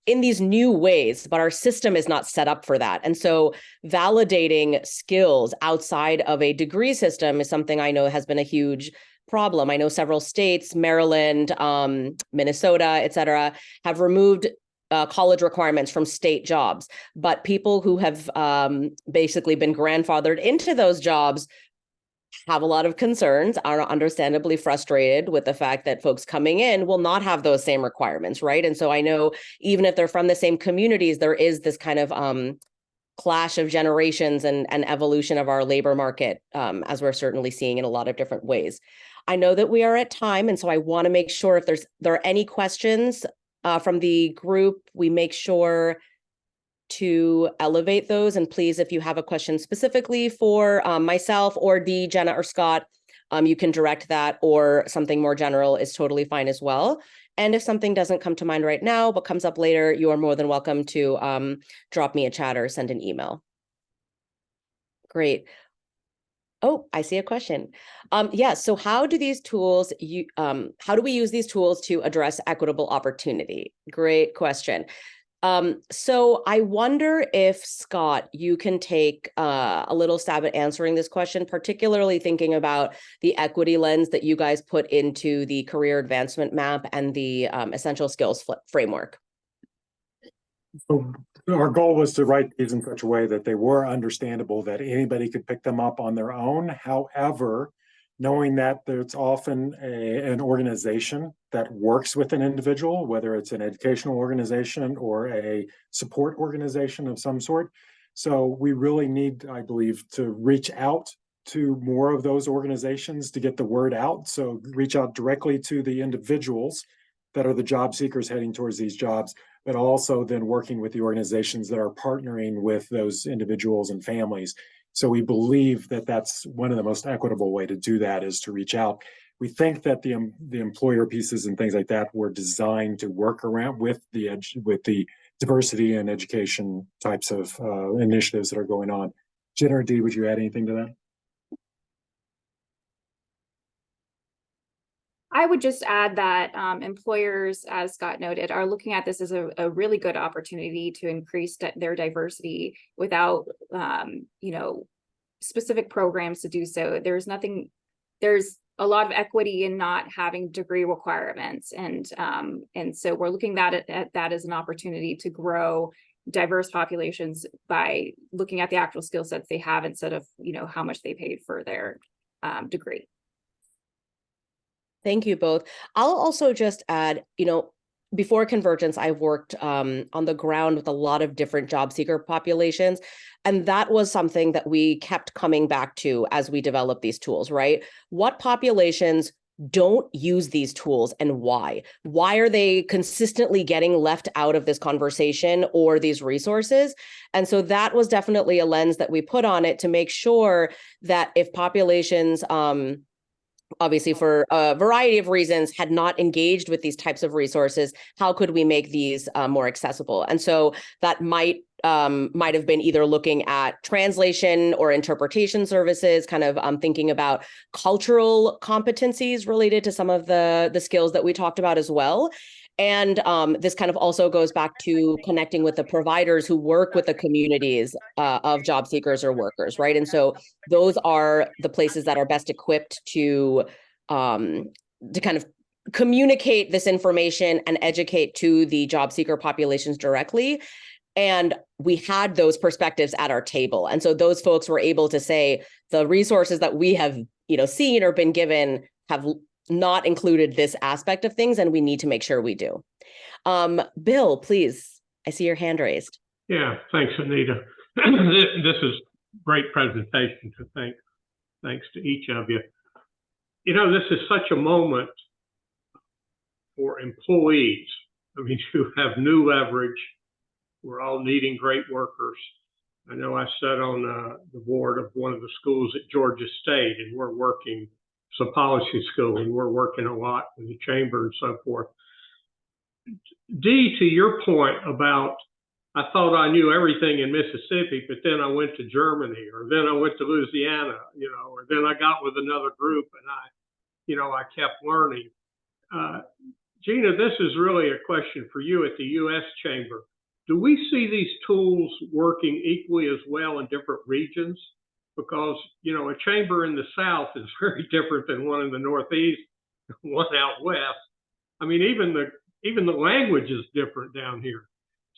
new ways, but our system is not set up for that. And so validating skills outside of a degree system is something I know has been a huge problem. I know several states, Maryland, Minnesota, et cetera, have removed college requirements from state jobs, but people who have basically been grandfathered into those jobs have a lot of concerns, are understandably frustrated with the fact that folks coming in will not have those same requirements, right? And so I know even if they're from the same communities, there is this kind of clash of generations and evolution of our labor market, as we're certainly seeing in a lot of different ways. I know that we are at time, and so I want to make sure if there are any questions from the group, we make sure to elevate those. And please, if you have a question specifically for myself or Dee, Jenna, or Scott, you can direct that, or something more general is totally fine as well. And if something doesn't come to mind right now, but comes up later, you are more than welcome to drop me a chat or send an email. Great. Oh, I see a question. Yes. So how do these tools, how do we use these tools to address equitable opportunity? Great question. So I wonder if, Scott, you can take a little stab at answering this question, particularly thinking about the equity lens that you guys put into the career advancement map and the essential skills framework. So our goal was to write these in such a way that they were understandable, that anybody could pick them up on their own. However, knowing that there's often an organization that works with an individual, whether it's an educational organization or a support organization of some sort. So we really need, I believe, to reach out to more of those organizations to get the word out. So reach out directly to the individuals that are the job seekers heading towards these jobs, but also then working with the organizations that are partnering with those individuals and families. So we believe that that's one of the most equitable way to do that, is to reach out. We think that the employer pieces and things like that were designed to work around with the diversity and education types of initiatives that are going on. Jenna or Dee, would you add anything to that? I would just add that employers, as Scott noted, are looking at this as a really good opportunity to increase their diversity without, specific programs to do so. There's a lot of equity in not having degree requirements, and so we're looking at that as an opportunity to grow diverse populations by looking at the actual skill sets they have instead of how much they paid for their degree. Thank you both. I'll also just add, before Convergence, I've worked on the ground with a lot of different job seeker populations. And that was something that we kept coming back to as we developed these tools, right? What populations don't use these tools and why? Why are they consistently getting left out of this conversation or these resources? And so that was definitely a lens that we put on it to make sure that if populations, obviously for a variety of reasons, had not engaged with these types of resources, how could we make these more accessible? And so that might have been either looking at translation or interpretation services, kind of thinking about cultural competencies related to some of the skills that we talked about as well. And this kind of also goes back to connecting with the providers who work with the communities of job seekers or workers, right? And so those are the places that are best equipped to kind of communicate this information and educate to the job seeker populations directly. And we had those perspectives at our table. And so those folks were able to say the resources that we have, seen or been given have not included this aspect of things, and we need to make sure we do. Bill, please, I see your hand raised. Yeah, thanks, Anita. This is great presentation. Thanks to each of you. This is such a moment for employees. I mean, you have new leverage. We're all needing great workers. I know I sat on the board of one of the schools at Georgia State, and we're working some policy school, and we're working a lot with the chamber and so forth. Dee, to your point about, I thought I knew everything in Mississippi, but then I went to Germany, or then I went to Louisiana, or then I got with another group, and I kept learning. Gina, this is really a question for you at the U.S. Chamber. Do we see these tools working equally as well in different regions? Because, a chamber in the South is very different than one in the Northeast, one out West. I mean, even the language is different down here.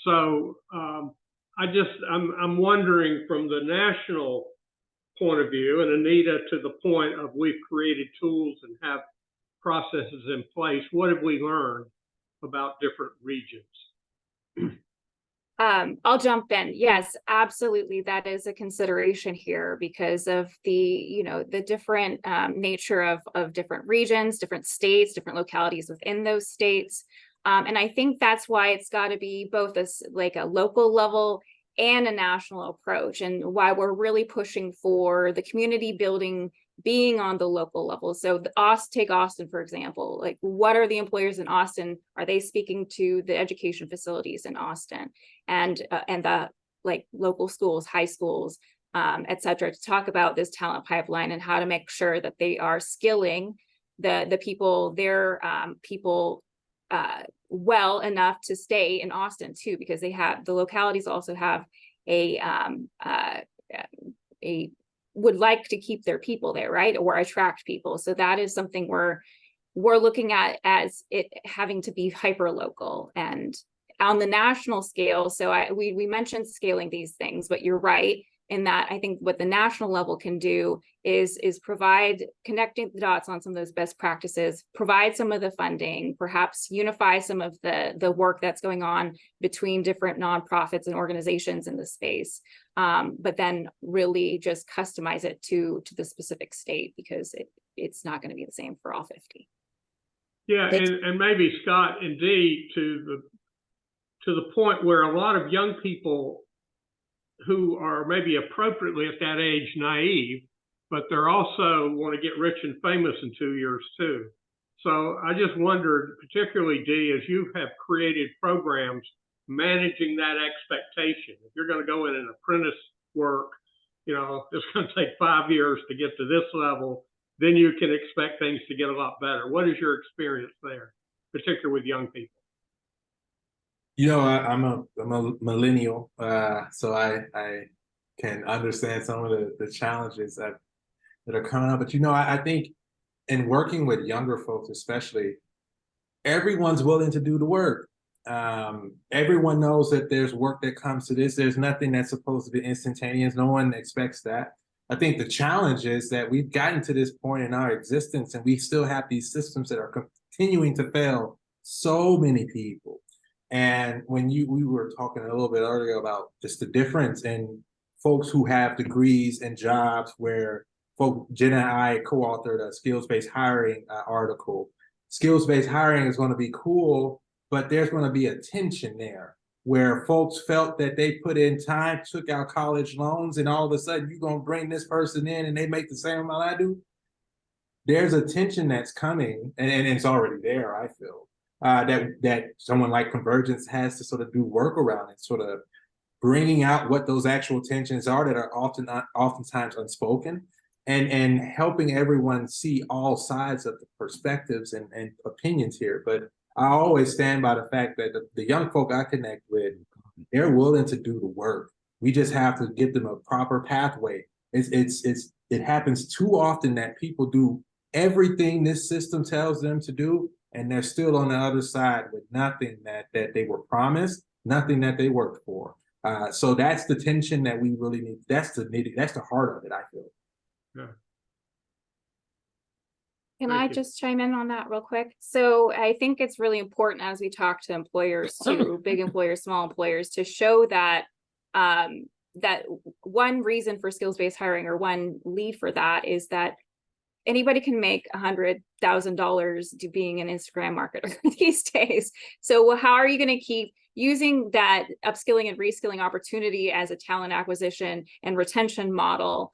So I'm wondering from the national point of view, and Anita, to the point of we've created tools and have processes in place, what have we learned about different regions? I'll jump in. Yes, absolutely. That is a consideration here because of the different nature of different regions, different states, different localities within those states. And I think that's why it's got to be both a local level and a national approach, and why we're really pushing for the community building being on the local level. So take Austin, for example, what are the employers in Austin? Are they speaking to the education facilities in Austin and the local schools, high schools, et cetera, to talk about this talent pipeline and how to make sure that they are skilling the people, their people well enough to stay in Austin too, because the localities also have would like to keep their people there, right? Or attract people. So that is something we're looking at as it having to be hyper local and on the national scale. So we mentioned scaling these things, but you're right. in that I think what the national level can do is provide connecting the dots on some of those best practices, provide some of the funding, perhaps unify some of the work that's going on between different nonprofits and organizations in the space, but then really just customize it to the specific state, because it's not going to be the same for all 50. Yeah, and maybe Scott and Dee, to the point where a lot of young people who are maybe appropriately at that age naive, but they're also want to get rich and famous in 2 years too. So I just wondered, particularly Dee, as you have created programs managing that expectation. If you're going to go in and apprentice work, it's going to take 5 years to get to this level, then you can expect things to get a lot better. What is your experience there, particularly with young people? I'm a millennial, so I can understand some of the challenges that are coming up. But I think in working with younger folks, especially, everyone's willing to do the work. Everyone knows that there's work that comes to this. There's nothing that's supposed to be instantaneous. No one expects that. I think the challenge is that we've gotten to this point in our existence, and we still have these systems that are continuing to fail so many people. And when we were talking a little bit earlier about just the difference in folks who have degrees and jobs, where Jenna and I co-authored a skills-based hiring article. Skills-based hiring is going to be cool, but there's going to be a tension there where folks felt that they put in time, took out college loans, and all of a sudden you're going to bring this person in and they make the same amount I do. There's a tension that's coming, and it's already there, I feel. That someone like Convergence has to sort of do work around it, sort of bringing out what those actual tensions are that are oftentimes unspoken, and helping everyone see all sides of the perspectives and opinions here. But I always stand by the fact that the young folk I connect with, they're willing to do the work. We just have to give them a proper pathway. It happens too often that people do everything this system tells them to do, and they're still on the other side with nothing that they were promised, nothing that they worked for. So that's the tension that we really need. That's the heart of it, I feel. Yeah. Can I just chime in on that real quick? So I think it's really important as we talk to employers, to big employers, small employers, to show that that one reason for skills-based hiring, or one lead for that, is that anybody can make $100,000 being an Instagram marketer these days. So how are you going to keep using that upskilling and reskilling opportunity as a talent acquisition and retention model,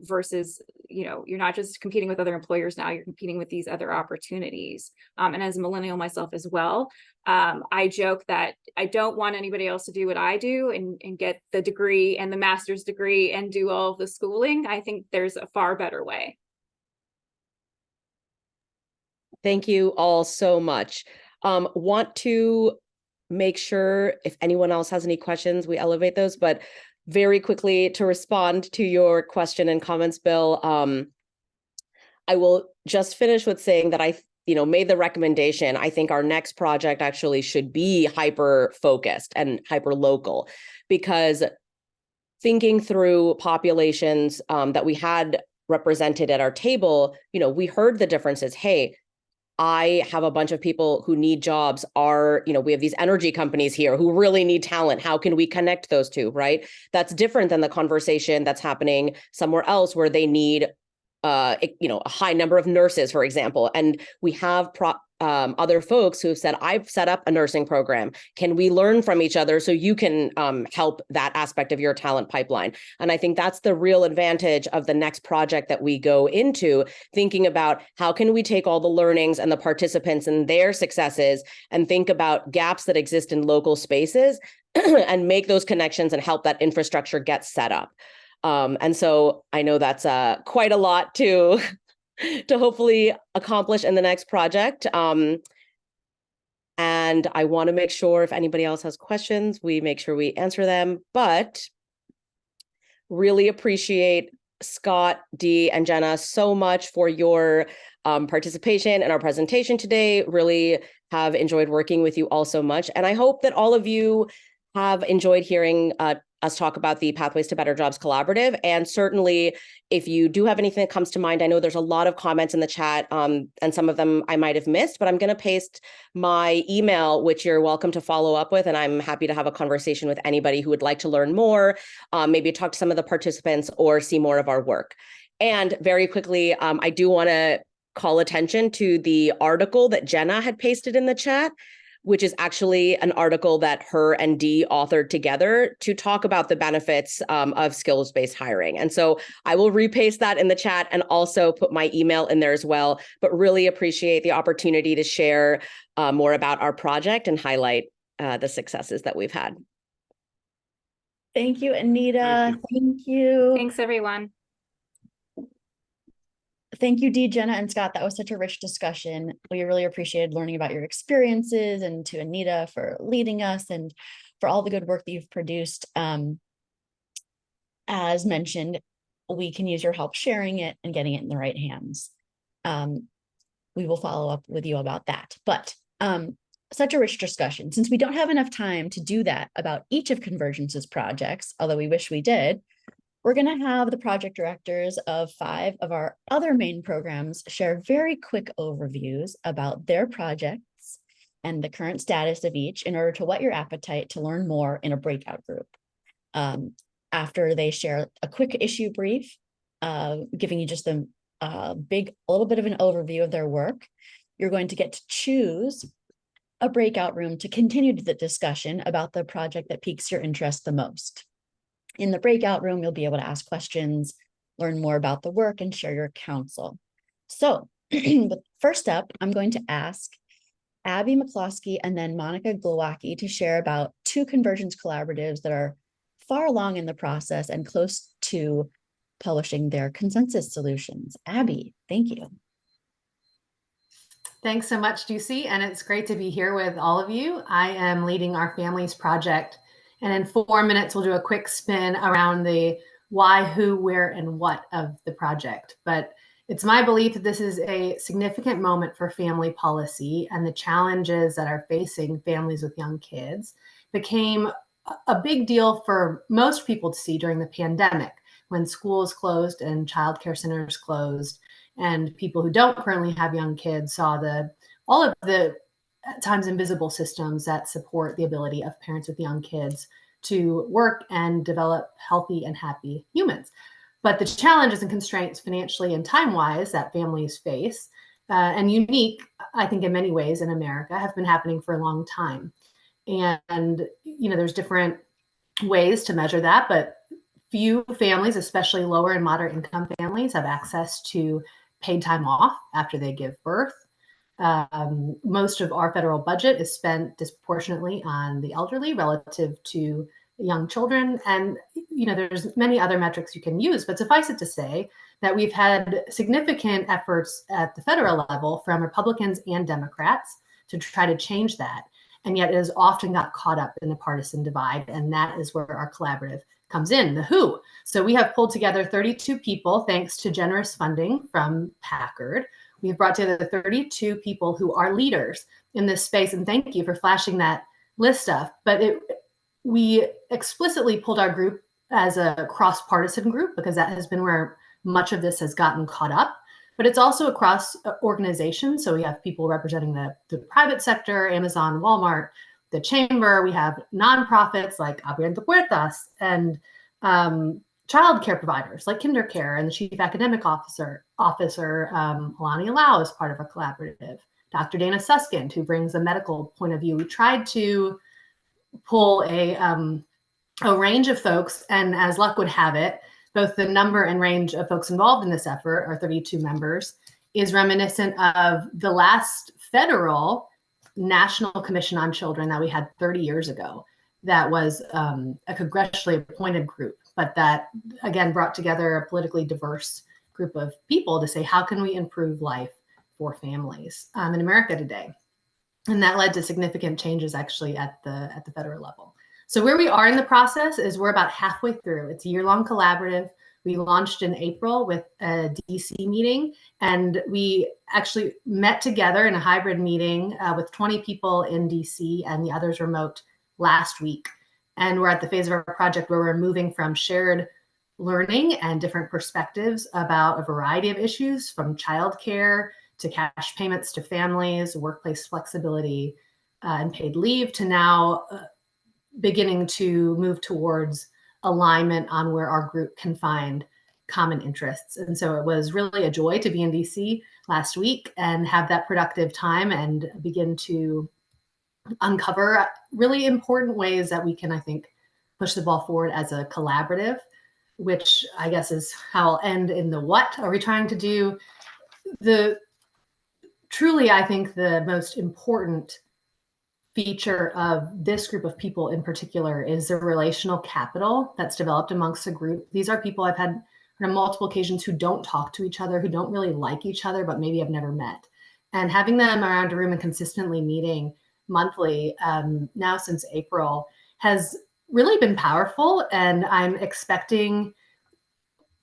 versus, you're not just competing with other employers now, you're competing with these other opportunities. And as a millennial myself as well, I joke that I don't want anybody else to do what I do and get the degree and the master's degree and do all of the schooling. I think there's a far better way. Thank you all so much. Want to make sure if anyone else has any questions, we elevate those, but very quickly to respond to your question and comments, Bill, I will just finish with saying that I made the recommendation. I think our next project actually should be hyper focused and hyper local, because thinking through populations that we had represented at our table, we heard the differences. Hey, I have a bunch of people who need jobs. We have these energy companies here who really need talent. How can we connect those two, right? That's different than the conversation that's happening somewhere else where they need, a high number of nurses, for example. And we have other folks who have said, I've set up a nursing program. Can we learn from each other so you can help that aspect of your talent pipeline? And I think that's the real advantage of the next project that we go into, thinking about how can we take all the learnings and the participants and their successes and think about gaps that exist in local spaces and make those connections and help that infrastructure get set up. And so I know that's quite a lot to hopefully accomplish in the next project. And I want to make sure if anybody else has questions, we make sure we answer them, but really appreciate Scott, Dee, and Jenna so much for your participation in our presentation today. Really have enjoyed working with you all so much. And I hope that all of you have enjoyed hearing us talk about the Pathways to Better Jobs Collaborative. And certainly, if you do have anything that comes to mind, I know there's a lot of comments in the chat, and some of them I might have missed, but I'm going to paste my email, which you're welcome to follow up with. And I'm happy to have a conversation with anybody who would like to learn more, maybe talk to some of the participants or see more of our work. And very quickly, I do want to call attention to the article that Jenna had pasted in the chat, which is actually an article that her and Dee authored together to talk about the benefits of skills-based hiring. And so I will repaste that in the chat and also put my email in there as well, but really appreciate the opportunity to share more about our project and highlight the successes that we've had. Thank you, Anita. Thank you. Thanks, everyone. Thank you, Dee, Jenna, and Scott. That was such a rich discussion. We really appreciated learning about your experiences, and to Anita for leading us and for all the good work that you've produced. As mentioned, we can use your help sharing it and getting it in the right hands. We will follow up with you about that. But such a rich discussion. Since we don't have enough time to do that about each of Convergence's projects, although we wish we did, we're going to have the project directors of 5 of our other main programs share very quick overviews about their projects and the current status of each in order to whet your appetite to learn more in a breakout group. After they share a quick issue brief, giving you just a little bit of an overview of their work, you're going to get to choose a breakout room to continue the discussion about the project that piques your interest the most. In the breakout room, you'll be able to ask questions, learn more about the work, and share your counsel. So first up, I'm going to ask Abby McCloskey and then Monica Glowacki to share about 2 Convergence collaboratives that are far along in the process and close to publishing their consensus solutions. Abby, thank you. Thanks so much, Dusie, and it's great to be here with all of you. I am leading our Families Project, and in 4 minutes, we'll do a quick spin around the why, who, where, and what of the project. But it's my belief that this is a significant moment for family policy, and the challenges that are facing families with young kids became a big deal for most people to see during the pandemic, when schools closed and childcare centers closed, and people who don't currently have young kids saw all of the at times invisible systems that support the ability of parents with young kids to work and develop healthy and happy humans. But the challenges and constraints financially and time-wise that families face, and unique, I think in many ways in America, have been happening for a long time. And, there's different ways to measure that, but few families, especially lower and moderate income families, have access to paid time off after they give birth. Most of our federal budget is spent disproportionately on the elderly relative to young children. And, there's many other metrics you can use, but suffice it to say that we've had significant efforts at the federal level from Republicans and Democrats to try to change that. And yet it has often got caught up in the partisan divide. And that is where our collaborative comes in, the who. So we have pulled together 32 people, thanks to generous funding from Packard. We've brought together 32 people who are leaders in this space. And thank you for flashing that list up. But we explicitly pulled our group as a cross-partisan group because that has been where much of this has gotten caught up. But it's also across organizations. So we have people representing the private sector, Amazon, Walmart, the chamber. We have nonprofits like Abriendo Puertas and childcare providers like KinderCare, and the chief academic officer, Alani Lau, is part of our collaborative. Dr. Dana Suskind, who brings a medical point of view. We tried to pull a range of folks, and as luck would have it, both the number and range of folks involved in this effort, our 32 members, is reminiscent of the last federal National Commission on Children that we had 30 years ago. That was a congressionally appointed group, but that, again, brought together a politically diverse group of people to say, how can we improve life for families in America today? And that led to significant changes actually at the federal level. So where we are in the process is we're about halfway through. It's a year-long collaborative. We launched in April with a DC meeting, and we actually met together in a hybrid meeting with 20 people in DC and the others remote last week And we're at the phase of our project where we're moving from shared learning and different perspectives about a variety of issues, from childcare to cash payments to families, workplace flexibility, and paid leave, to now beginning to move towards alignment on where our group can find common interests. And so it was really a joy to be in DC last week and have that productive time and begin to uncover really important ways that we can, I think, push the ball forward as a collaborative, which I guess is how I'll end in the what are we trying to do. Truly, I think the most important feature of this group of people in particular is the relational capital that's developed amongst the group. These are people I've had on multiple occasions who don't talk to each other, who don't really like each other, but maybe have never met. And having them around a room and consistently meeting monthly now since April has really been powerful. And I'm expecting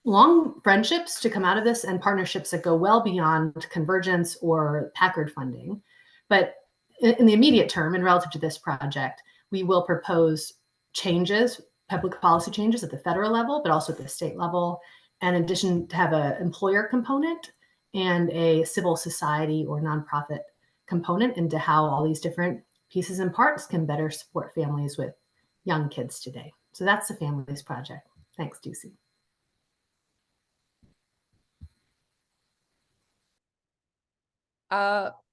long friendships to come out of this and partnerships that go well beyond Convergence or Packard funding. But in the immediate term and relative to this project, we will propose changes, public policy changes at the federal level, but also at the state level. And in addition, to have an employer component and a civil society or nonprofit component into how all these different pieces and parts can better support families with young kids today. So that's the Families Project. Thanks, Dusie.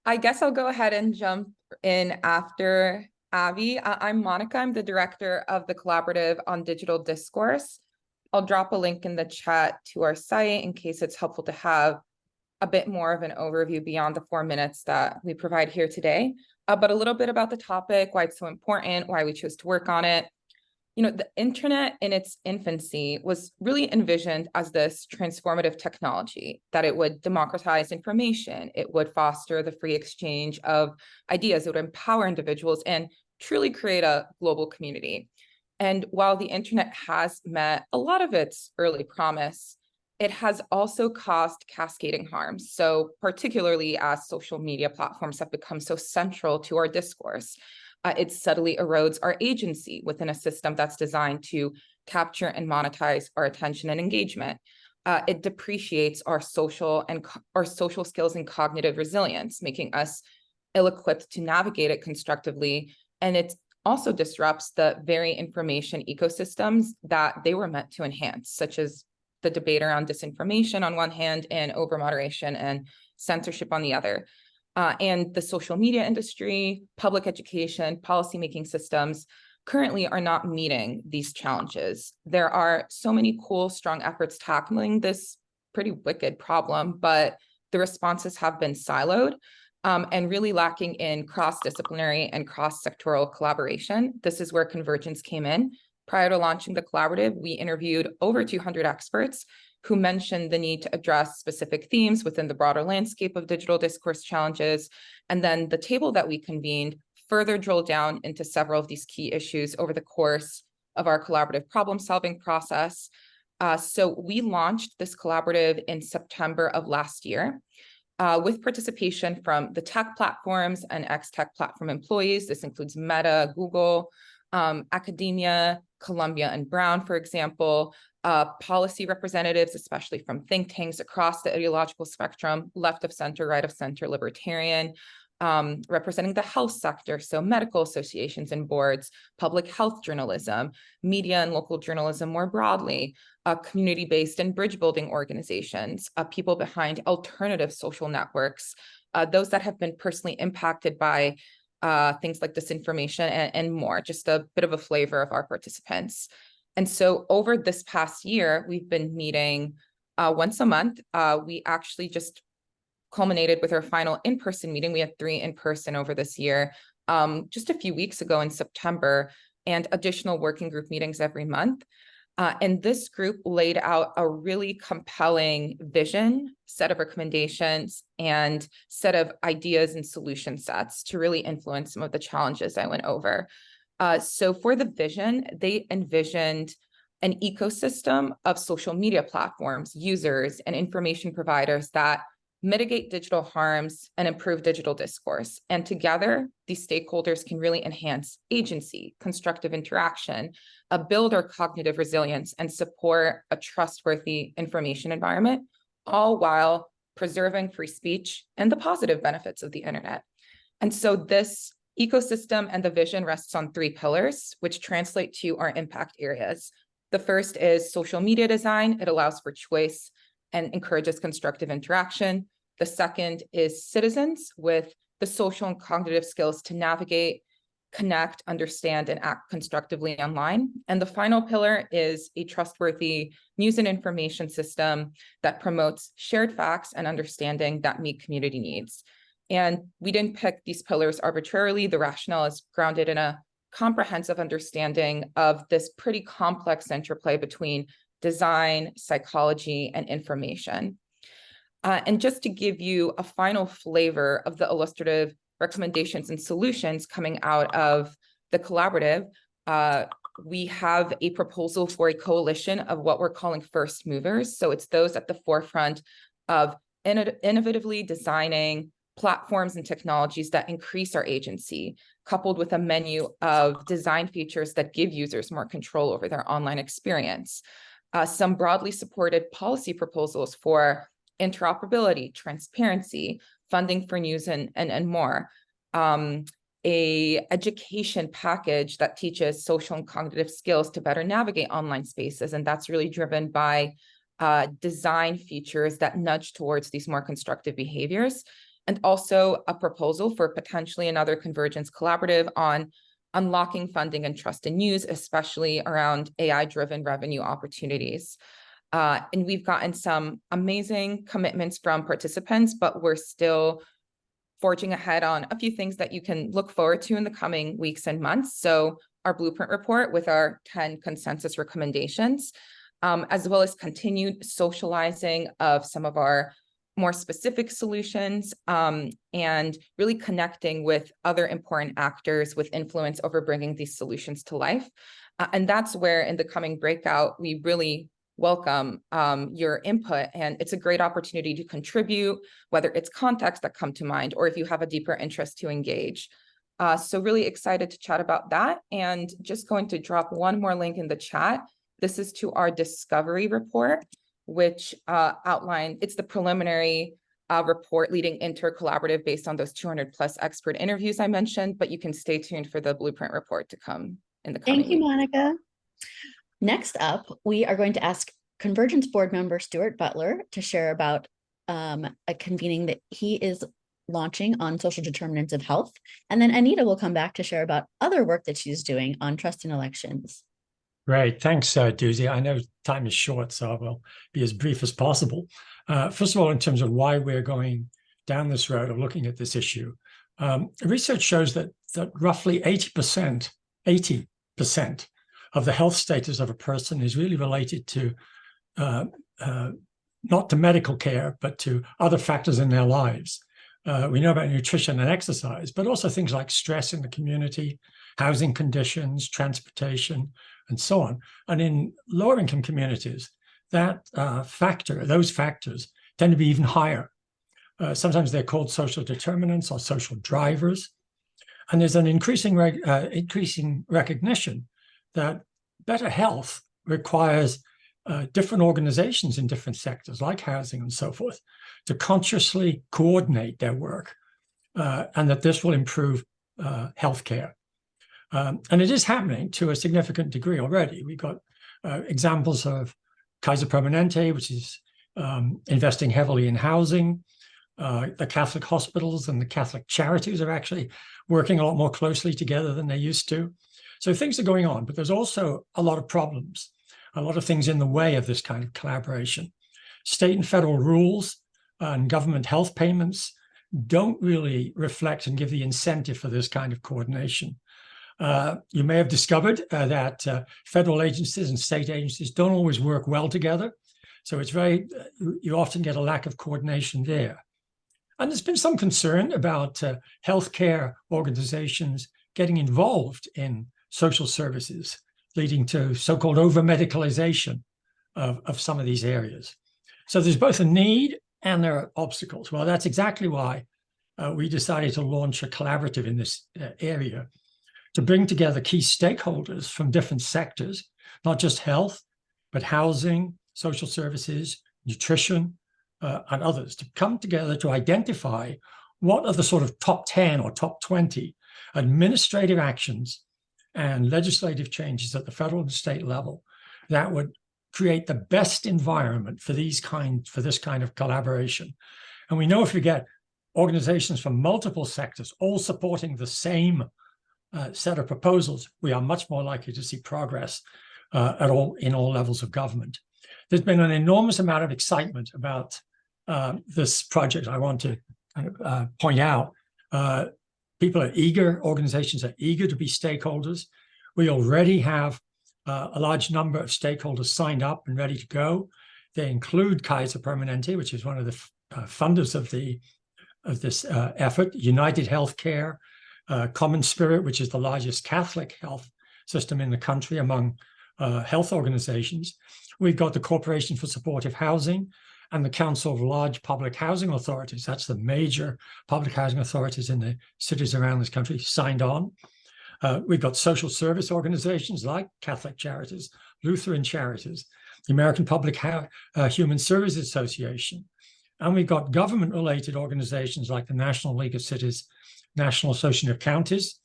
I guess I'll go ahead and jump in after Abby. I'm Monica. I'm the director of the Collaborative on Digital Discourse. I'll drop a link in the chat to our site in case it's helpful to have a bit more of an overview beyond the 4 minutes that we provide here today, but a little bit about the topic, why it's so important, why we chose to work on it. You know, the internet in its infancy was really envisioned as this transformative technology, that it would democratize information, it would foster the free exchange of ideas, it would empower individuals and truly create a global community. And while the internet has met a lot of its early promise, it has also caused cascading harms. So particularly as social media platforms have become so central to our discourse, it subtly erodes our agency within a system that's designed to capture and monetize our attention and engagement. It depreciates our social skills and cognitive resilience, making us ill-equipped to navigate it constructively. And it also disrupts the very information ecosystems that they were meant to enhance, such as the debate around disinformation on one hand and overmoderation and censorship on the other. And the social media industry, public education, policymaking systems currently are not meeting these challenges. There are so many cool, strong efforts tackling this pretty wicked problem, but the responses have been siloed and really lacking in cross-disciplinary and cross-sectoral collaboration. This is where Convergence came in. Prior to launching the collaborative, we interviewed over 200 experts who mentioned the need to address specific themes within the broader landscape of digital discourse challenges. And then the table that we convened further drilled down into several of these key issues over the course of our collaborative problem-solving process. So we launched this collaborative in September of last year with participation from the tech platforms and ex-tech platform employees. This includes Meta, Google, academia, Columbia and Brown, for example, policy representatives, especially from think tanks across the ideological spectrum, left of center, right of center, libertarian, representing the health sector, so medical associations and boards, public health journalism, media and local journalism more broadly, community-based and bridge-building organizations, people behind alternative social networks, those that have been personally impacted by things like disinformation and more, just a bit of a flavor of our participants. And so over this past year, we've been meeting once a month. We actually just culminated with our final in-person meeting. We had 3 in-person over this year, just a few weeks ago in September, and additional working group meetings every month. And this group laid out a really compelling vision, set of recommendations, and set of ideas and solution sets to really influence some of the challenges I went over. So for the vision, they envisioned an ecosystem of social media platforms, users, and information providers that mitigate digital harms, and improve digital discourse. And together, these stakeholders can really enhance agency, constructive interaction, build our cognitive resilience, and support a trustworthy information environment, all while preserving free speech and the positive benefits of the internet. And so this ecosystem and the vision rests on 3 pillars, which translate to our impact areas. The first is social media design. It allows for choice and encourages constructive interaction. The second is citizens with the social and cognitive skills to navigate, connect, understand, and act constructively online. And the final pillar is a trustworthy news and information system that promotes shared facts and understanding that meet community needs. And we didn't pick these pillars arbitrarily. The rationale is grounded in a comprehensive understanding of this pretty complex interplay between design, psychology, and information. And just to give you a final flavor of the illustrative recommendations and solutions coming out of the collaborative, we have a proposal for a coalition of what we're calling first movers. So it's those at the forefront of innovatively designing platforms and technologies that increase our agency, coupled with a menu of design features that give users more control over their online experience. Some broadly supported policy proposals for interoperability, transparency, funding for news, and more. A education package that teaches social and cognitive skills to better navigate online spaces, and that's really driven by design features that nudge towards these more constructive behaviors. And also a proposal for potentially another Convergence collaborative on unlocking funding and trust in news, especially around AI-driven revenue opportunities. And we've gotten some amazing commitments from participants, but we're still forging ahead on a few things that you can look forward to in the coming weeks and months. So our blueprint report with our 10 consensus recommendations, as well as continued socializing of some of our more specific solutions, and really connecting with other important actors with influence over bringing these solutions to life. And that's where in the coming breakout, we really welcome your input, and it's a great opportunity to contribute, whether it's context that come to mind or if you have a deeper interest to engage. So really excited to chat about that, and just going to drop one more link in the chat. This is to our discovery report, which it's the preliminary report leading intercollaborative based on those 200+ expert interviews I mentioned, but you can stay tuned for the blueprint report to come in the coming Thank you, week. Monica. Next up, we are going to ask Convergence board member Stuart Butler to share about a convening that he is launching on social determinants of health. And then Anita will come back to share about other work that she's doing on trust in elections. Great. Thanks, Dusie. I know time is short, so I will be as brief as possible. First of all, in terms of why we're going down this road of looking at this issue, research shows that roughly 80% of the health status of a person is really related to not to medical care, but to other factors in their lives. We know about nutrition and exercise, but also things like stress in the community, housing conditions, transportation, and so on. And in lower income communities, those factors tend to be even higher. Sometimes they're called social determinants or social drivers. And there's an increasing recognition that better health requires different organizations in different sectors, like housing and so forth, to consciously coordinate their work, and that this will improve healthcare. And it is happening to a significant degree already. We've got examples of Kaiser Permanente, which is investing heavily in housing. The Catholic hospitals and the Catholic charities are actually working a lot more closely together than they used to. So things are going on, but there's also a lot of problems, a lot of things in the way of this kind of collaboration. State and federal rules and government health payments don't really reflect and give the incentive for this kind of coordination. You may have discovered that federal agencies and state agencies don't always work well together. So you often get a lack of coordination there. And there's been some concern about healthcare organizations getting involved in social services, leading to so-called over-medicalization of some of these areas. So there's both a need and there are obstacles. Well, that's exactly why we decided to launch a collaborative in this area to bring together key stakeholders from different sectors, not just health, but housing, social services, nutrition, and others, to come together to identify what are the sort of top 10 or top 20 administrative actions and legislative changes at the federal and state level that would create the best environment for this kind of collaboration. And we know if we get organizations from multiple sectors all supporting the same set of proposals, we are much more likely to see progress in all levels of government. There's been an enormous amount of excitement about this project. I want to point out, people are eager, organizations are eager to be stakeholders. We already have a large number of stakeholders signed up and ready to go. They include Kaiser Permanente, which is one of the funders of this effort, United Healthcare, Common Spirit, which is the largest Catholic health system in the country among health organizations. We've got the Corporation for Supportive Housing and the Council of Large Public Housing Authorities. That's the major public housing authorities in the cities around this country signed on. We've got social service organizations like Catholic Charities, Lutheran Charities, the American Public Human Services Association. And we've got government-related organizations like the National League of Cities, National Association of Counties,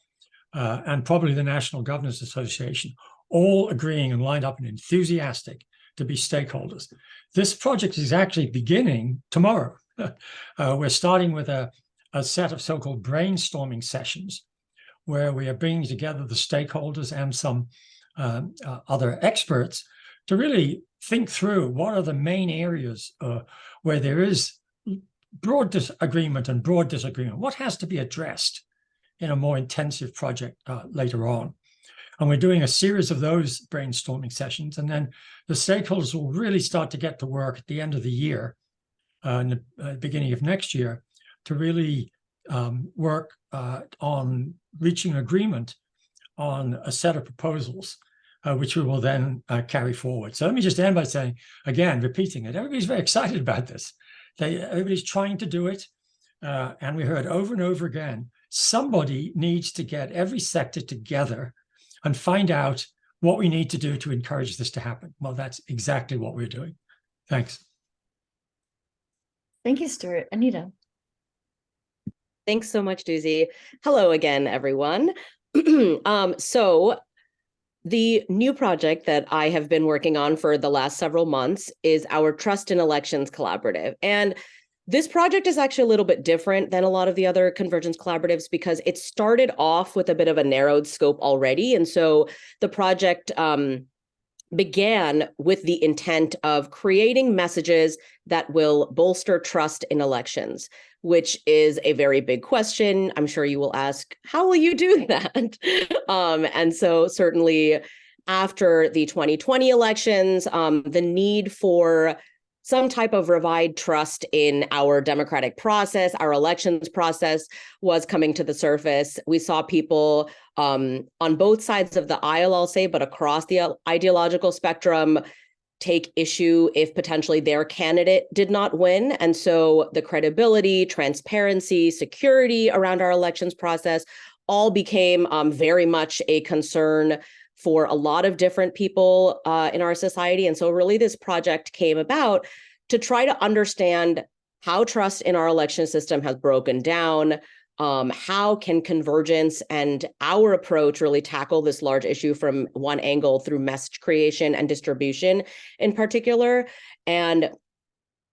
and probably the National Governors Association, all agreeing and lined up and enthusiastic to be stakeholders. This project is actually beginning tomorrow. We're starting with a set of so-called brainstorming sessions where we are bringing together the stakeholders and some other experts to really think through what are the main areas where there is broad disagreement and broad disagreement. What has to be addressed in a more intensive project later on? And we're doing a series of those brainstorming sessions, and then the stakeholders will really start to get to work at the end of the year, and the beginning of next year, to really work on reaching agreement on a set of proposals, which we will then carry forward. So let me just end by saying, again, repeating it, everybody's very excited about this. Everybody's trying to do it, and we heard over and over again, somebody needs to get every sector together and find out what we need to do to encourage this to happen. Well, that's exactly what we're doing. Thanks. Thank you, Stuart. Anita. Thanks so much, Dusie. Hello again, everyone. So the new project that I have been working on for the last several months is our Trust in Elections Collaborative. And this project is actually a little bit different than a lot of the other Convergence collaboratives because it started off with a bit of a narrowed scope already. And so the project began with the intent of creating messages that will bolster trust in elections, which is a very big question. I'm sure you will ask, how will you do that? And so certainly after the 2020 elections, the need for some type of revived trust in our democratic process, our elections process was coming to the surface. We saw people on both sides of the aisle, I'll say, but across the ideological spectrum, take issue if potentially their candidate did not win. And so the credibility, transparency, security around our elections process all became very much a concern for a lot of different people in our society. And so really this project came about to try to understand how trust in our election system has broken down, how can Convergence and our approach really tackle this large issue from one angle through message creation and distribution in particular. And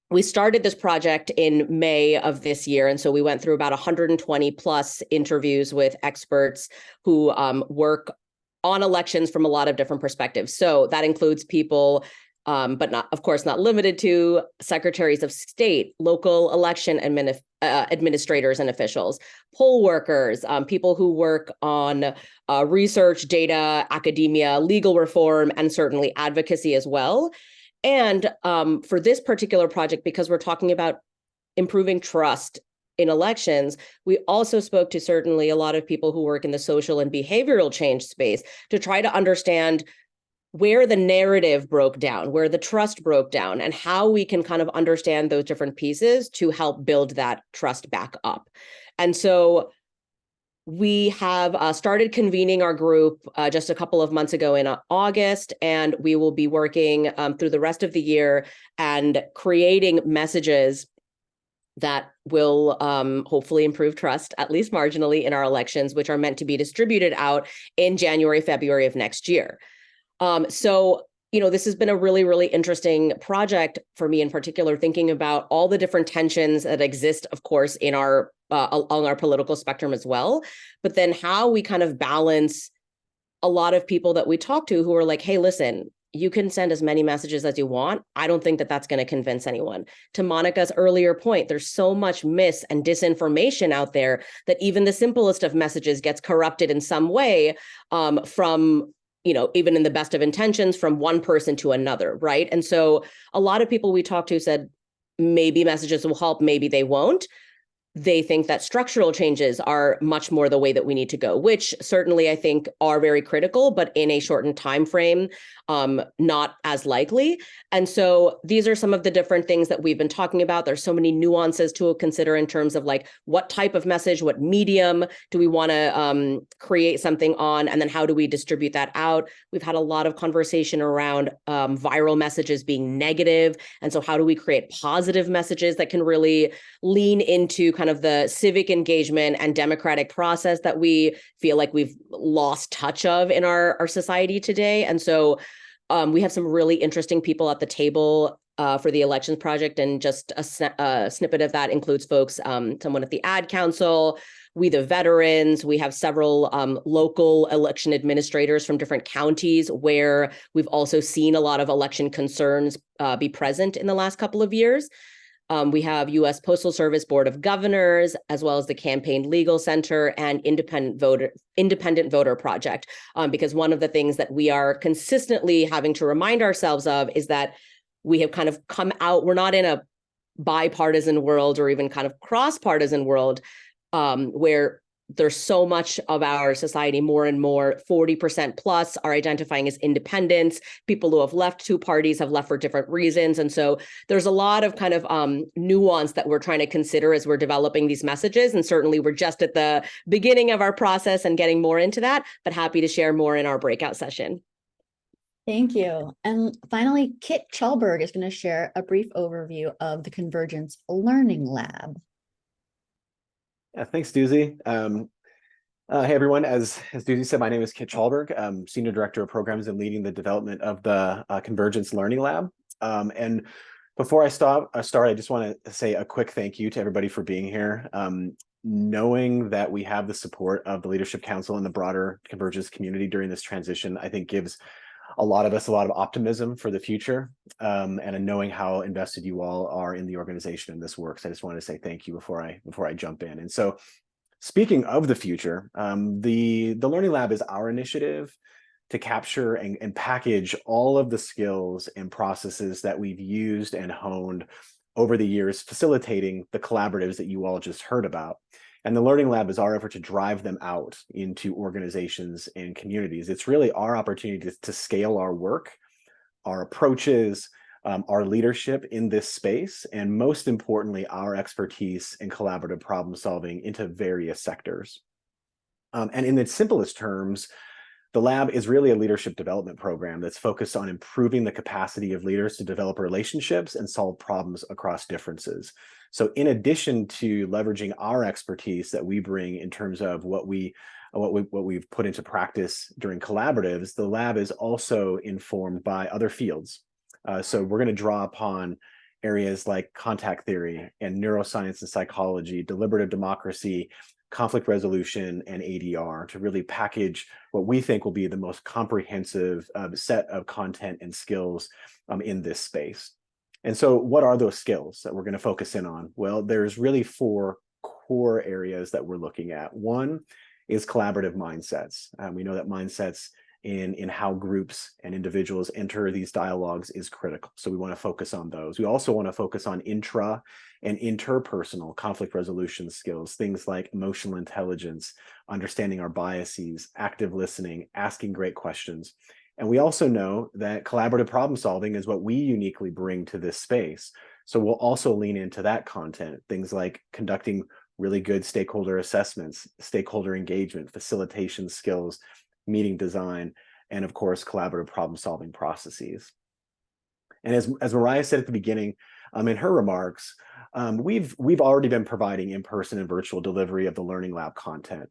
we started this project in May of this year. And so we went through about 120 plus interviews with experts who work on elections from a lot of different perspectives. So that includes people, but not, of course, not limited to secretaries of state, local election administrators and officials, poll workers, people who work on research, data, academia, legal reform, and certainly advocacy as well. And for this particular project, because we're talking about improving trust in elections, we also spoke to certainly a lot of people who work in the social and behavioral change space to try to understand where the narrative broke down, where the trust broke down, and how we can kind of understand those different pieces to help build that trust back up. And so we have started convening our group just a couple of months ago in August, and we will be working through the rest of the year and creating messages that will hopefully improve trust, at least marginally, in our elections, which are meant to be distributed out in January, February of next year. So, this has been a really, really interesting project for me in particular, thinking about all the different tensions that exist, of course, in our along our political spectrum as well, but then how we kind of balance a lot of people that we talk to who are like, hey, listen, you can send as many messages as you want. I don't think that that's going to convince anyone. To Monica's earlier point, there's so much mis and disinformation out there that even the simplest of messages gets corrupted in some way from even in the best of intentions, from one person to another, right? And so a lot of people we talked to said, maybe messages will help, maybe they won't. They think that structural changes are much more the way that we need to go, which certainly I think are very critical, but in a shortened time frame, not as likely. And so these are some of the different things that we've been talking about. There's so many nuances to consider in terms of like what type of message, what medium do we want to create something on, and then how do we distribute that out? We've had a lot of conversation around viral messages being negative, and so how do we create positive messages that can really lean into kind of the civic engagement and democratic process that we feel like we've lost touch of in our society today. And so we have some really interesting people at the table for the elections project, and just a snippet of that includes folks, someone at the Ad Council, we the veterans, we have several local election administrators from different counties where we've also seen a lot of election concerns be present in the last couple of years. We have U.S. Postal Service Board of Governors, as well as the Campaign Legal Center and Independent Voter Project. Because one of the things that we are consistently having to remind ourselves of is that we have kind of come out, we're not in a bipartisan world or even kind of cross-partisan world where there's so much of our society, more and more, 40% plus are identifying as independents. People who have left two parties have left for different reasons. And so there's a lot of kind of nuance that we're trying to consider as we're developing these messages. And certainly we're just at the beginning of our process and getting more into that, but happy to share more in our breakout session. Thank you. And finally, Kit Chalberg is going to share a brief overview of the Convergence Learning Lab. Yeah, thanks, Dusie. Hey, everyone. As Dusie said, my name is Kit Chalberg. I'm Senior Director of Programs and leading the development of the Convergence Learning Lab. And before I start, I just want to say a quick thank you to everybody for being here. Knowing that we have the support of the Leadership Council and the broader Convergence community during this transition, I think gives a lot of us a lot of optimism for the future, and knowing how invested you all are in the organization and this work. So I just wanted to say thank you before I jump in. And so, speaking of the future, the Learning Lab is our initiative to capture and package all of the skills and processes that we've used and honed over the years, facilitating the collaboratives that you all just heard about. And the Learning Lab is our effort to drive them out into organizations and communities. It's really our opportunity to scale our work, our approaches, our leadership in this space, and most importantly, our expertise in collaborative problem solving into various sectors. And in its simplest terms, the lab is really a leadership development program that's focused on improving the capacity of leaders to develop relationships and solve problems across differences. So in addition to leveraging our expertise that we bring in terms of what we've put into practice during collaboratives, the lab is also informed by other fields. So we're going to draw upon areas like contact theory and neuroscience and psychology, deliberative democracy, conflict resolution, and ADR to really package what we think will be the most comprehensive set of content and skills in this space. And so what are those skills that we're going to focus in on? Well, there's really 4 core areas that we're looking at. One is collaborative mindsets. We know that mindsets in how groups and individuals enter these dialogues is critical. So we want to focus on those. We also want to focus on intra and interpersonal conflict resolution skills, things like emotional intelligence, understanding our biases, active listening, asking great questions. And we also know that collaborative problem solving is what we uniquely bring to this space. So we'll also lean into that content, things like conducting really good stakeholder assessments, stakeholder engagement, facilitation skills, meeting design, and of course, collaborative problem solving processes. And as Mariah said at the beginning, in her remarks, we've already been providing in-person and virtual delivery of the Learning Lab content.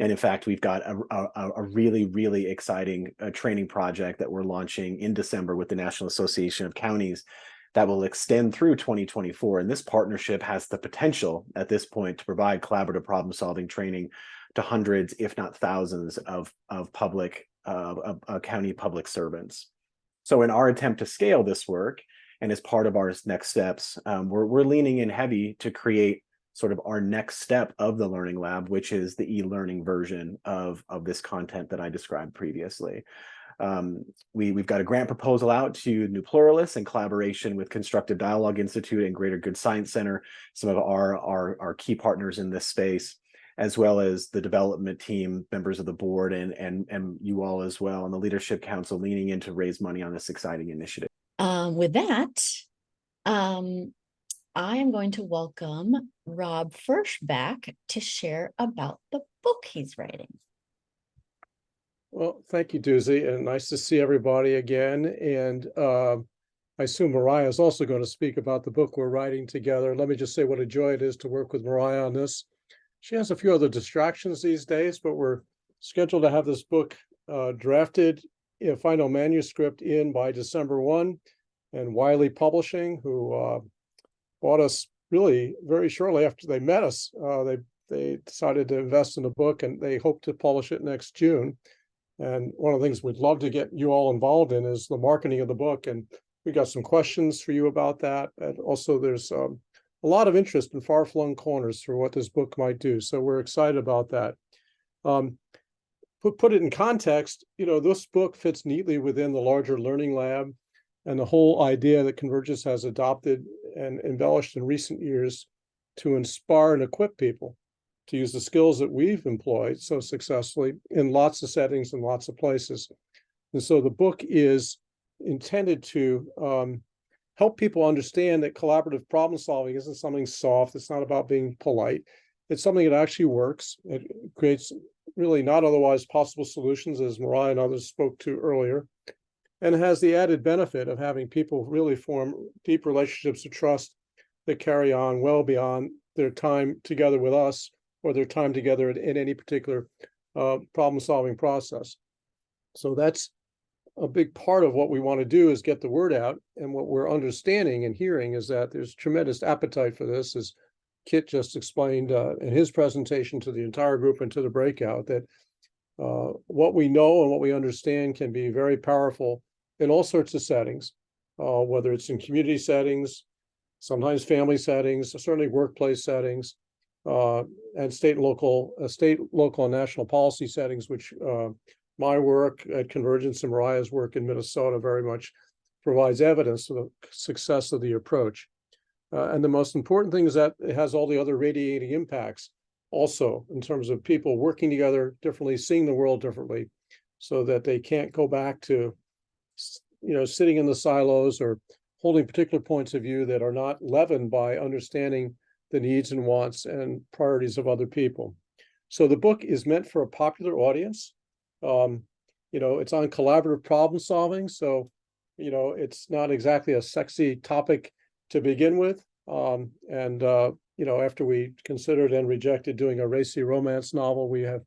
And in fact, we've got a really, really exciting training project that we're launching in December with the National Association of Counties that will extend through 2024. And this partnership has the potential at this point to provide collaborative problem solving training to hundreds, if not thousands of county public servants. So in our attempt to scale this work, and as part of our next steps, we're leaning in heavy to create sort of our next step of the Learning Lab, which is the e-learning version of this content that I described previously. We've got a grant proposal out to New Pluralists in collaboration with Constructive Dialogue Institute and Greater Good Science Center, some of our key partners in this space, as well as the development team, members of the board, and you all as well, and the Leadership Council leaning in to raise money on this exciting initiative. With that, I am going to welcome Rob Fersh back to share about the book he's writing. Well, thank you, Dusie, and nice to see everybody again. And I assume Mariah is also going to speak about the book we're writing together. Let me just say what a joy it is to work with Mariah on this. She has a few other distractions these days, but we're scheduled to have this book drafted, final manuscript in by December 1. And Wiley Publishing, who bought us really very shortly after they met us, they decided to invest in the book, and they hope to publish it next June. And one of the things we'd love to get you all involved in is the marketing of the book. And we got some questions for you about that. And also there's a lot of interest in far-flung corners for what this book might do. So we're excited about that. Put it in context, this book fits neatly within the larger Learning Lab and the whole idea that Convergence has adopted and embellished in recent years to inspire and equip people to use the skills that we've employed so successfully in lots of settings and lots of places. And so the book is intended to help people understand that collaborative problem solving isn't something soft. It's not about being polite. It's something that actually works. It creates really not otherwise possible solutions, as Mariah and others spoke to earlier, and it has the added benefit of having people really form deep relationships of trust that carry on well beyond their time together with us or their time together in any particular problem-solving process. So that's a big part of what we want to do, is get the word out. And what we're understanding and hearing is that there's tremendous appetite for this, as Kit just explained in his presentation to the entire group and to the breakout, that what we know and what we understand can be very powerful in all sorts of settings, whether it's in community settings, sometimes family settings, certainly workplace settings, and state, local, and national policy settings, which my work at Convergence and Mariah's work in Minnesota very much provides evidence of the success of the approach. And the most important thing is that it has all the other radiating impacts also, in terms of people working together differently, seeing the world differently, so that they can't go back to sitting in the silos or holding particular points of view that are not leavened by understanding the needs and wants and priorities of other people. So the book is meant for a popular audience. It's on collaborative problem solving. So, it's not exactly a sexy topic to begin with. After we considered and rejected doing a racy romance novel, we have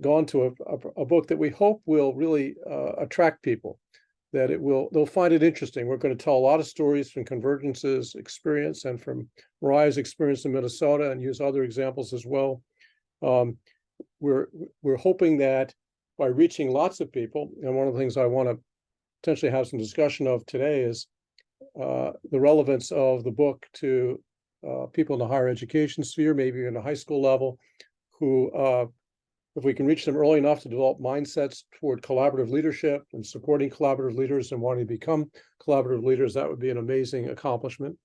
gone to a book that we hope will really attract people, that they'll find it interesting. We're going to tell a lot of stories from Convergence's experience and from Mariah's experience in Minnesota, and use other examples as well. We're hoping that by reaching lots of people, and one of the things I want to potentially have some discussion of today is the relevance of the book to people in the higher education sphere, maybe in the high school level, who, if we can reach them early enough to develop mindsets toward collaborative leadership and supporting collaborative leaders and wanting to become collaborative leaders, that would be an amazing accomplishment.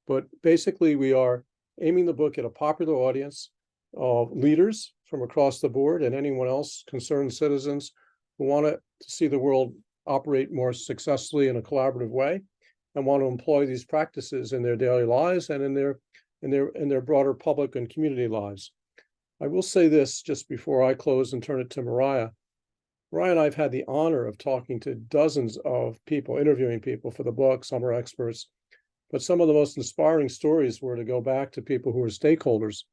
But basically, we are aiming the book at a popular audience of leaders from across the board and anyone else, concerned citizens, who want to see the world operate more successfully in a collaborative way and want to employ these practices in their daily lives and in their broader public and community lives. I will say this just before I close and turn it to Mariah. Mariah and I have had the honor of talking to dozens of people, interviewing people for the book. Some are experts, but some of the most inspiring stories were to go back to people who are stakeholders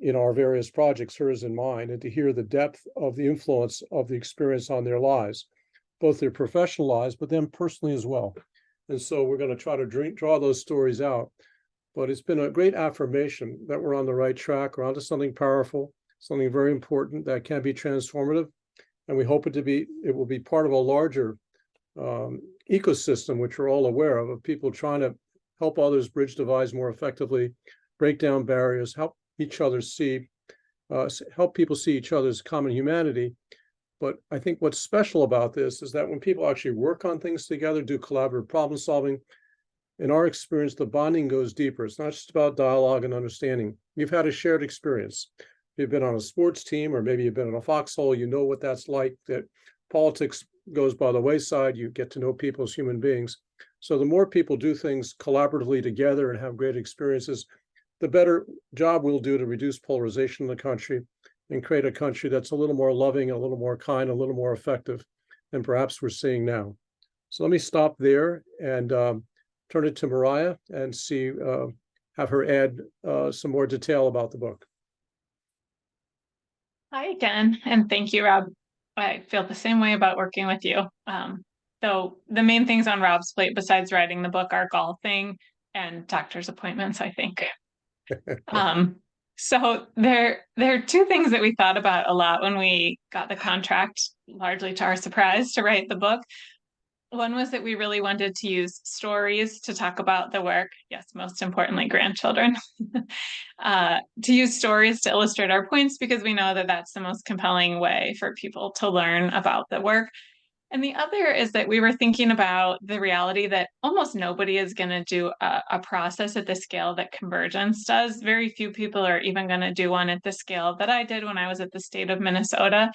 in our various projects, hers and mine, and to hear the depth of the influence of the experience on their lives, both their professional lives, but them personally as well. And so we're going to try to draw those stories out. But it's been a great affirmation that we're on the right track. We're onto something powerful, something very important that can be transformative. And we hope it will be part of a larger ecosystem, which we're all aware of people trying to help others bridge divides more effectively, break down barriers, help people see each other's common humanity. But I think what's special about this is that when people actually work on things together, do collaborative problem solving, in our experience, the bonding goes deeper. It's not just about dialogue and understanding. You've had a shared experience. You've been on a sports team, or maybe you've been in a foxhole, you know what that's like, that politics goes by the wayside, you get to know people as human beings. So the more people do things collaboratively together and have great experiences, the better job we'll do to reduce polarization in the country and create a country that's a little more loving, a little more kind, a little more effective than perhaps we're seeing now. So let me stop there and turn it to Mariah and have her add some more detail about the book. Hi again, and thank you, Rob. I feel the same way about working with you. So the main things on Rob's plate besides writing the book are golfing and doctor's appointments, I think. So there are two things that we thought about a lot when we got the contract, largely to our surprise, to write the book. One was that we really wanted to use stories to talk about the work. Yes, most importantly, grandchildren. To use stories to illustrate our points, because we know that that's the most compelling way for people to learn about the work. And the other is that we were thinking about the reality that almost nobody is going to do a process at the scale that Convergence does. Very few people are even going to do one at the scale that I did when I was at the state of Minnesota.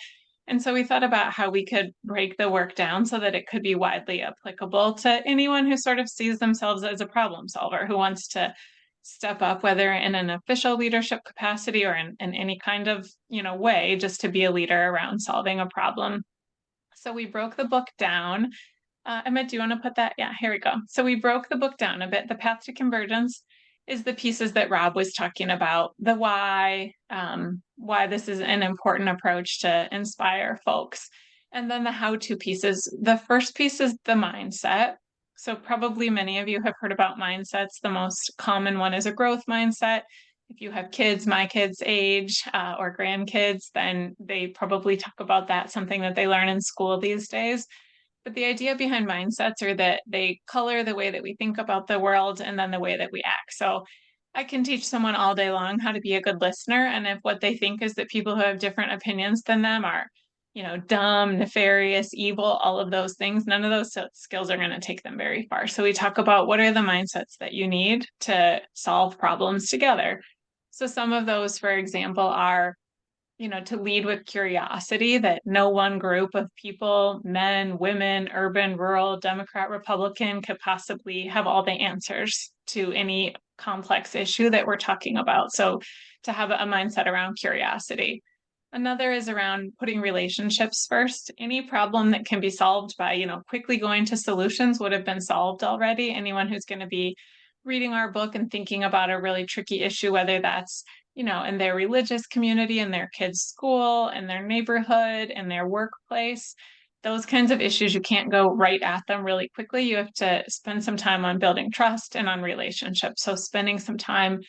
And so we thought about how we could break the work down so that it could be widely applicable to anyone who sort of sees themselves as a problem solver, who wants to step up, whether in an official leadership capacity or in any kind of way, just to be a leader around solving a problem. So we broke the book down. Emmett, do you want to put that? Yeah, here we go. So we broke the book down a bit. The path to convergence is the pieces that Rob was talking about, the why this is an important approach to inspire folks. And then the how-to pieces. The first piece is the mindset. So probably many of you have heard about mindsets. The most common one is a growth mindset. If you have kids, my kids' age, or grandkids, then they probably talk about that, something that they learn in school these days. But the idea behind mindsets are that they color the way that we think about the world and then the way that we act. So I can teach someone all day long how to be a good listener. And if what they think is that people who have different opinions than them are, dumb, nefarious, evil, all of those things, none of those skills are going to take them very far. So we talk about what are the mindsets that you need to solve problems together. So some of those, for example, are to lead with curiosity, that no one group of people, men, women, urban, rural, Democrat, Republican, could possibly have all the answers to any complex issue that we're talking about. So to have a mindset around curiosity. Another is around putting relationships first. Any problem that can be solved by, quickly going to solutions would have been solved already. Anyone who's going to be reading our book and thinking about a really tricky issue, whether that's in their religious community, in their kids' school, in their neighborhood, in their workplace, those kinds of issues, you can't go right at them really quickly. You have to spend some time on building trust and on relationships. So spending some time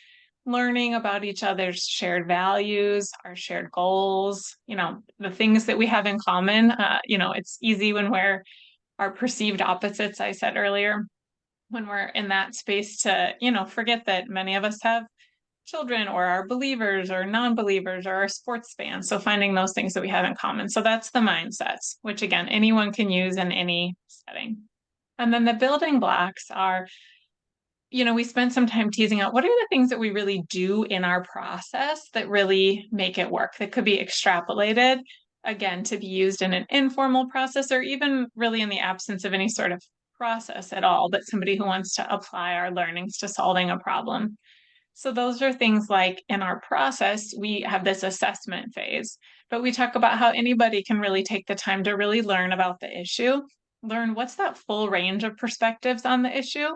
learning about each other's shared values, our shared goals, the things that we have in common. It's easy when we're our perceived opposites, I said earlier, when we're in that space to, forget that many of us have children or are believers or non-believers or are sports fans. So finding those things that we have in common. So that's the mindsets, which again, anyone can use in any setting. And then the building blocks are, we spent some time teasing out what are the things that we really do in our process that really make it work, that could be extrapolated. again, to be used in an informal process or even really in the absence of any sort of process at all, but somebody who wants to apply our learnings to solving a problem. So those are things like in our process, we have this assessment phase, but we talk about how anybody can really take the time to really learn about the issue, learn what's that full range of perspectives on the issue,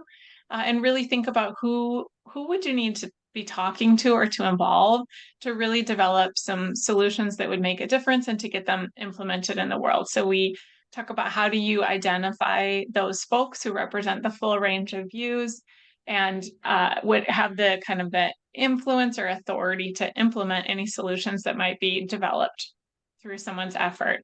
and really think about who would you need to be talking to or to involve to really develop some solutions that would make a difference and to get them implemented in the world. So we talk about how do you identify those folks who represent the full range of views and would have the kind of the influence or authority to implement any solutions that might be developed through someone's effort.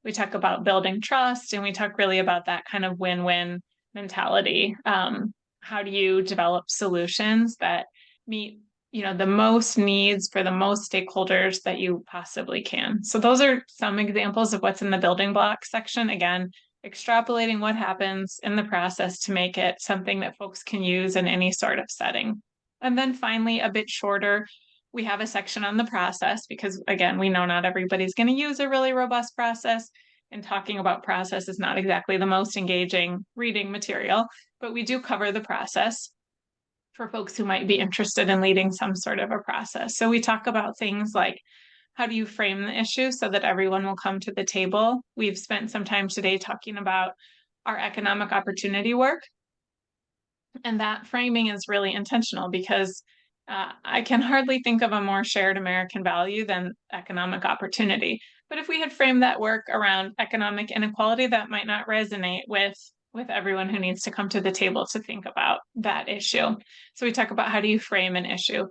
We talk about building trust, and we talk really about that kind of win-win mentality. How do you develop solutions that meet, the most needs for the most stakeholders that you possibly can? So those are some examples of what's in the building block section. Again, extrapolating what happens in the process to make it something that folks can use in any sort of setting. And then finally, a bit shorter, we have a section on the process because, again, we know not everybody's going to use a really robust process, and talking about process is not exactly the most engaging reading material, but we do cover the process for folks who might be interested in leading some sort of a process. So we talk about things like, how do you frame the issue so that everyone will come to the table? We've spent some time today talking about our economic opportunity work. And that framing is really intentional because I can hardly think of a more shared American value than economic opportunity. But if we had framed that work around economic inequality, that might not resonate with everyone who needs to come to the table to think about that issue. So we talk about how do you frame an issue?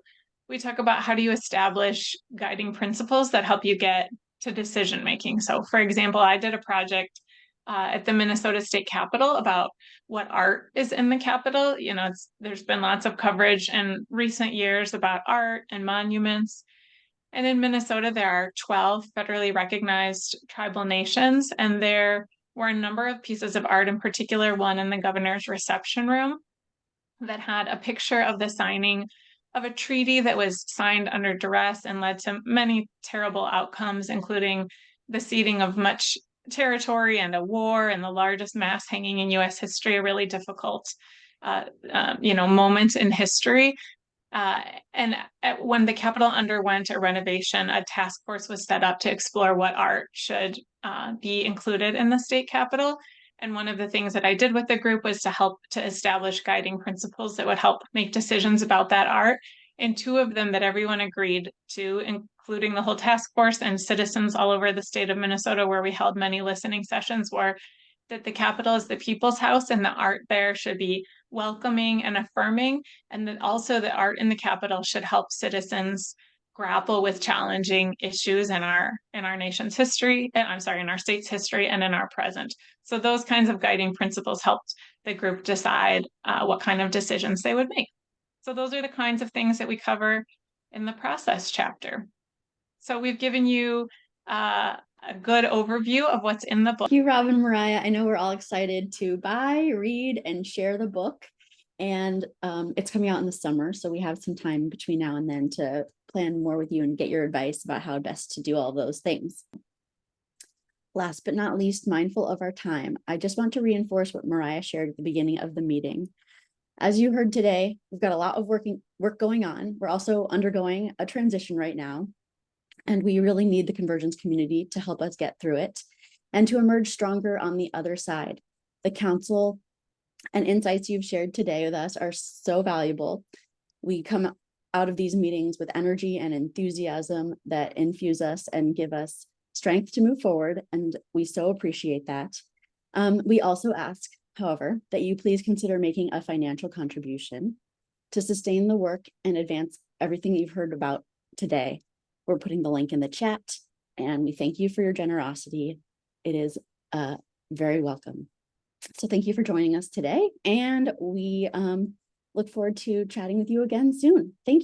We talk about how do you establish guiding principles that help you get to decision making. So for example, I did a project at the Minnesota State Capitol about what art is in the Capitol. There's been lots of coverage in recent years about art and monuments. And in Minnesota, there are 12 federally recognized tribal nations, and there were a number of pieces of art, in particular one in the governor's reception room that had a picture of the signing of a treaty that was signed under duress and led to many terrible outcomes, including the ceding of much territory and a war and the largest mass hanging in U.S. history, a really difficult, moment in history. And when the Capitol underwent a renovation, a task force was set up to explore what art should be included in the state capitol. And one of the things that I did with the group was to help to establish guiding principles that would help make decisions about that art. And two of them that everyone agreed to, including the whole task force and citizens all over the state of Minnesota, where we held many listening sessions, were that the Capitol is the people's house and the art there should be welcoming and affirming, and that also the art in the Capitol should help citizens grapple with challenging issues in our nation's history, in our state's history and in our present. So those kinds of guiding principles helped the group decide what kind of decisions they would make. So those are the kinds of things that we cover in the process chapter. So we've given you a good overview of what's in the book. Thank you, Rob and Mariah. I know we're all excited to buy, read, and share the book. And it's coming out in the summer, so we have some time between now and then to plan more with you and get your advice about how best to do all those things. Last but not least, mindful of our time, I just want to reinforce what Mariah shared at the beginning of the meeting. As you heard today, we've got a lot of work going on. We're also undergoing a transition right now, and we really need the Convergence community to help us get through it and to emerge stronger on the other side. The council and insights you've shared today with us are so valuable. We come out of these meetings with energy and enthusiasm that infuse us and give us strength to move forward, and we so appreciate that. We also ask, however, that you please consider making a financial contribution to sustain the work and advance everything you've heard about today. We're putting the link in the chat, and we thank you for your generosity. It is very welcome. So thank you for joining us today, and we look forward to chatting with you again soon. Thank you.